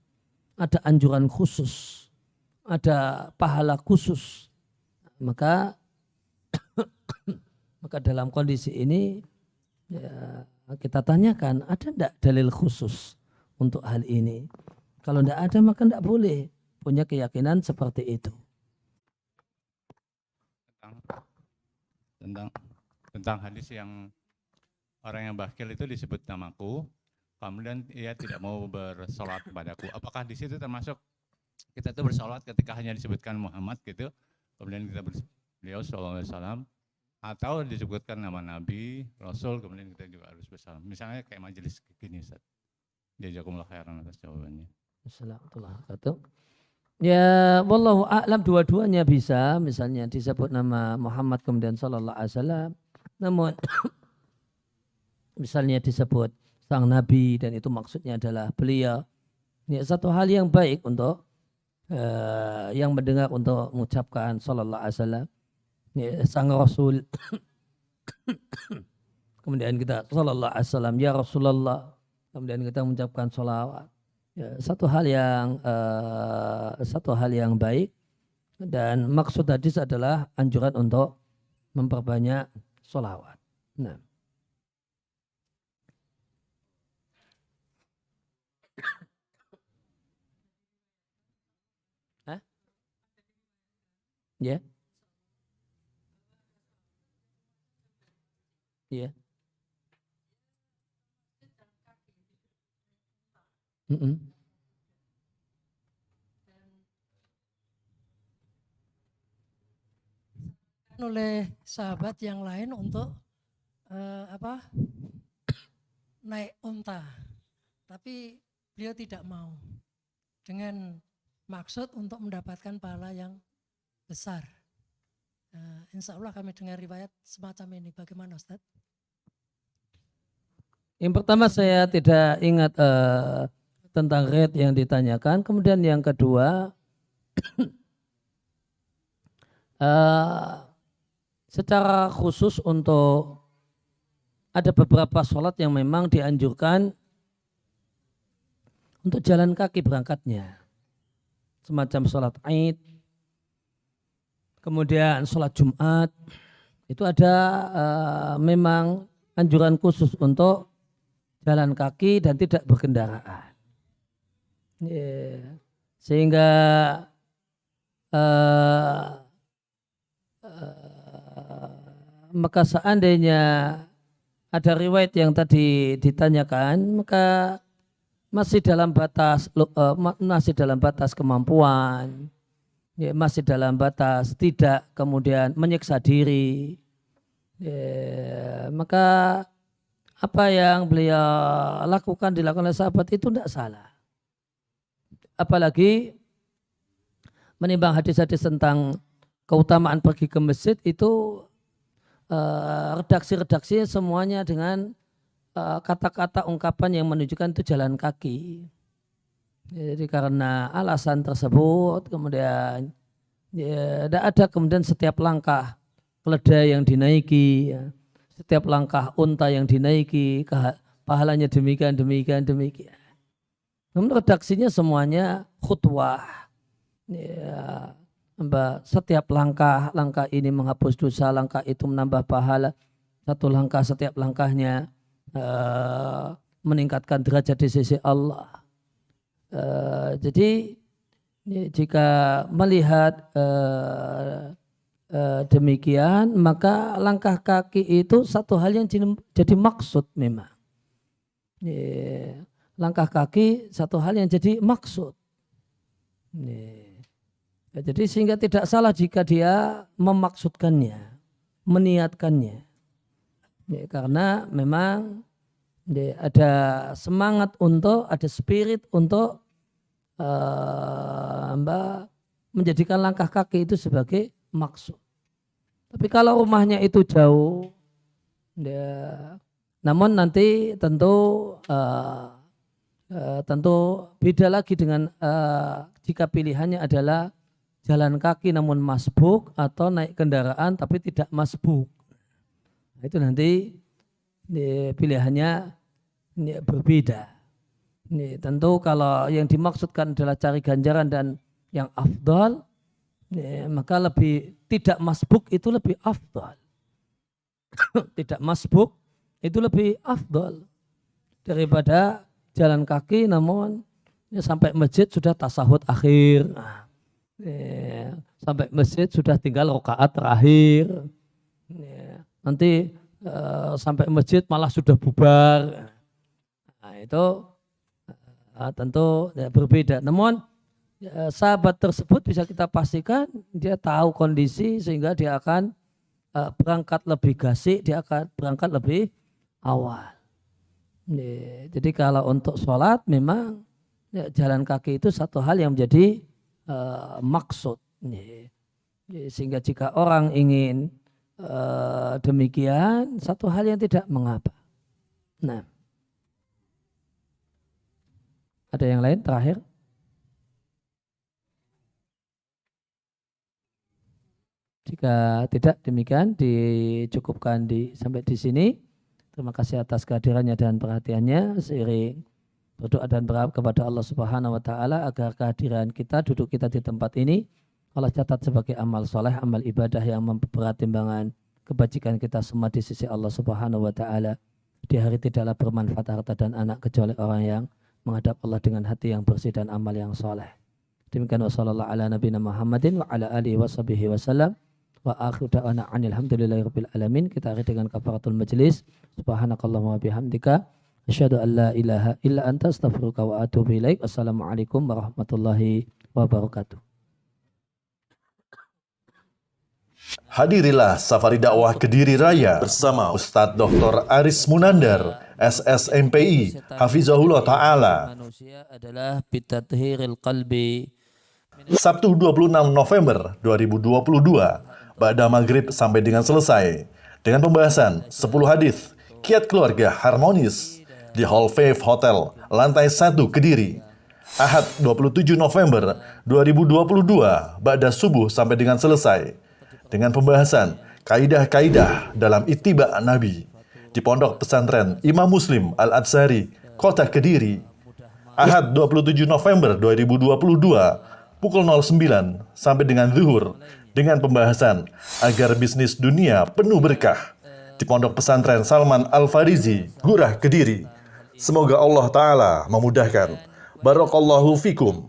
ada anjuran khusus, ada pahala khusus, maka dalam kondisi ini ya, kita tanyakan ada tidak dalil khusus untuk hal ini. Kalau tidak ada maka tidak boleh punya keyakinan seperti itu. Tentang hadis yang orang yang bakhil itu disebut namaku, kemudian ia tidak mau bersolat kepadaku. Apakah di situ termasuk kita itu bersolat ketika hanya disebutkan Muhammad gitu, kemudian kita beliau sallallahu alaihi wasallam, atau disebutkan nama Nabi, Rasul, kemudian kita juga harus bersalam. Misalnya kayak majelis gini, Ustaz. Jazakumullah khairan atas jawabannya. Assalamualaikum. Ya, wallahu a'lam dua-duanya bisa, misalnya disebut nama Muhammad kemudian sallallahu alaihi wasallam. Namun misalnya disebut sang nabi dan itu maksudnya adalah beliau. Ya, satu hal yang baik untuk yang mendengar untuk mengucapkan sallallahu alaihi wasallam. Ya, sang Rasul. Kemudian kita sallallahu alaihi wasallam ya Rasulullah. Kemudian kita mengucapkan salawat. Ya, satu hal yang baik dan maksud hadis adalah anjuran untuk memperbanyak sholawat. Nah. Hah? Ya. Ya. Oleh sahabat yang lain untuk naik unta, tapi beliau tidak mau dengan maksud untuk mendapatkan pahala yang besar. Insya Allah kami dengar riwayat semacam ini. Bagaimana Ustaz? Yang pertama saya tidak ingat tentang rate yang ditanyakan. Kemudian yang kedua, secara khusus untuk ada beberapa sholat yang memang dianjurkan untuk jalan kaki berangkatnya. Semacam sholat Aid, kemudian sholat Jumat, itu ada memang anjuran khusus untuk jalan kaki dan tidak berkendaraan. Sehingga maka seandainya ada riwayat yang tadi ditanyakan, maka masih dalam batas kemampuan, ya, masih dalam batas tidak kemudian menyiksa diri, ya, maka apa yang beliau lakukan dilakukan oleh sahabat itu tidak salah. Apalagi menimbang hadis-hadis tentang keutamaan pergi ke masjid itu redaksi-redaksinya semuanya dengan kata-kata ungkapan yang menunjukkan itu jalan kaki. Jadi karena alasan tersebut kemudian ya, tidak ada kemudian setiap langkah keledai yang dinaiki, ya, setiap langkah unta yang dinaiki pahalanya demikian. Namun redaksinya semuanya khutwah. Ya, setiap langkah ini menghapus dosa, langkah itu menambah pahala. Satu langkah setiap langkahnya meningkatkan derajat di sisi Allah. Jadi jika melihat demikian, maka langkah kaki itu satu hal yang jadi maksud memang. Langkah kaki satu hal yang jadi maksud. Jadi sehingga tidak salah jika dia memaksudkannya, meniatkannya. Karena memang ada semangat untuk, ada spirit untuk menjadikan langkah kaki itu sebagai maksud. Tapi kalau rumahnya itu jauh, namun nanti tentu beda lagi dengan jika pilihannya adalah jalan kaki namun masbuk atau naik kendaraan tapi tidak masbuk. Itu nanti pilihannya berbeda. Tentu kalau yang dimaksudkan adalah cari ganjaran dan yang afdal, maka lebih tidak masbuk itu lebih afdal. Tidak masbuk itu lebih afdal daripada jalan kaki namun sampai masjid sudah tasahud akhir. Sampai masjid sudah tinggal rakaat terakhir. Nanti sampai masjid malah sudah bubar. Nah, itu tentu berbeda. Namun sahabat tersebut bisa kita pastikan dia tahu kondisi sehingga dia akan berangkat lebih gasik, dia akan berangkat lebih awal. Jadi kalau untuk sholat memang jalan kaki itu satu hal yang menjadi maksud. Sehingga jika orang ingin demikian satu hal yang tidak mengapa. Nah, ada yang lain terakhir? Jika tidak demikian dicukupkan sampai di sini. Terima kasih atas kehadirannya dan perhatiannya. Seiring berdoa dan berharap kepada Allah Subhanahu wa taala agar kehadiran kita, duduk kita di tempat ini Allah catat sebagai amal soleh, amal ibadah yang memperberat timbangan kebajikan kita semua di sisi Allah Subhanahu wa taala. Di hari tidaklah bermanfaat harta dan anak kecuali orang yang menghadap Allah dengan hati yang bersih dan amal yang soleh. Demikian wassallallahu ala nabiyina Muhammadin wa ala alihi washabihi wasallam. Wa akhiru da'wana alhamdulillahirabbil alamin. Kita akhiri dengan kafaratul majlis. Subhanakallahumma wa bihamdika asyhadu an la ilaha illa anta astaghfiruka wa atubu ilaik. Assalamualaikum warahmatullahi wabarakatuh. Hadirilah Safari Dakwah Kediri Raya bersama Ustadz Dr. Aris Munandar, SSMPI, Hafizahullah Ta'ala. Manusia adalah bitathhiril qalbi. Sabtu 26 November 2022, Ba'da Maghrib sampai dengan selesai. Dengan pembahasan 10 hadis kiat keluarga harmonis di Hall Faith Hotel, lantai 1 Kediri. Ahad 27 November 2022, Ba'da subuh sampai dengan selesai. Dengan pembahasan kaidah-kaidah dalam ittiba Nabi di Pondok Pesantren Imam Muslim Al-Adzhari, Kota Kediri. Ahad 27 November 2022 pukul 09 sampai dengan zuhur dengan pembahasan agar bisnis dunia penuh berkah di Pondok Pesantren Salman Al-Farizi, Gurah Kediri. Semoga Allah Ta'ala memudahkan. Barakallahu fikum.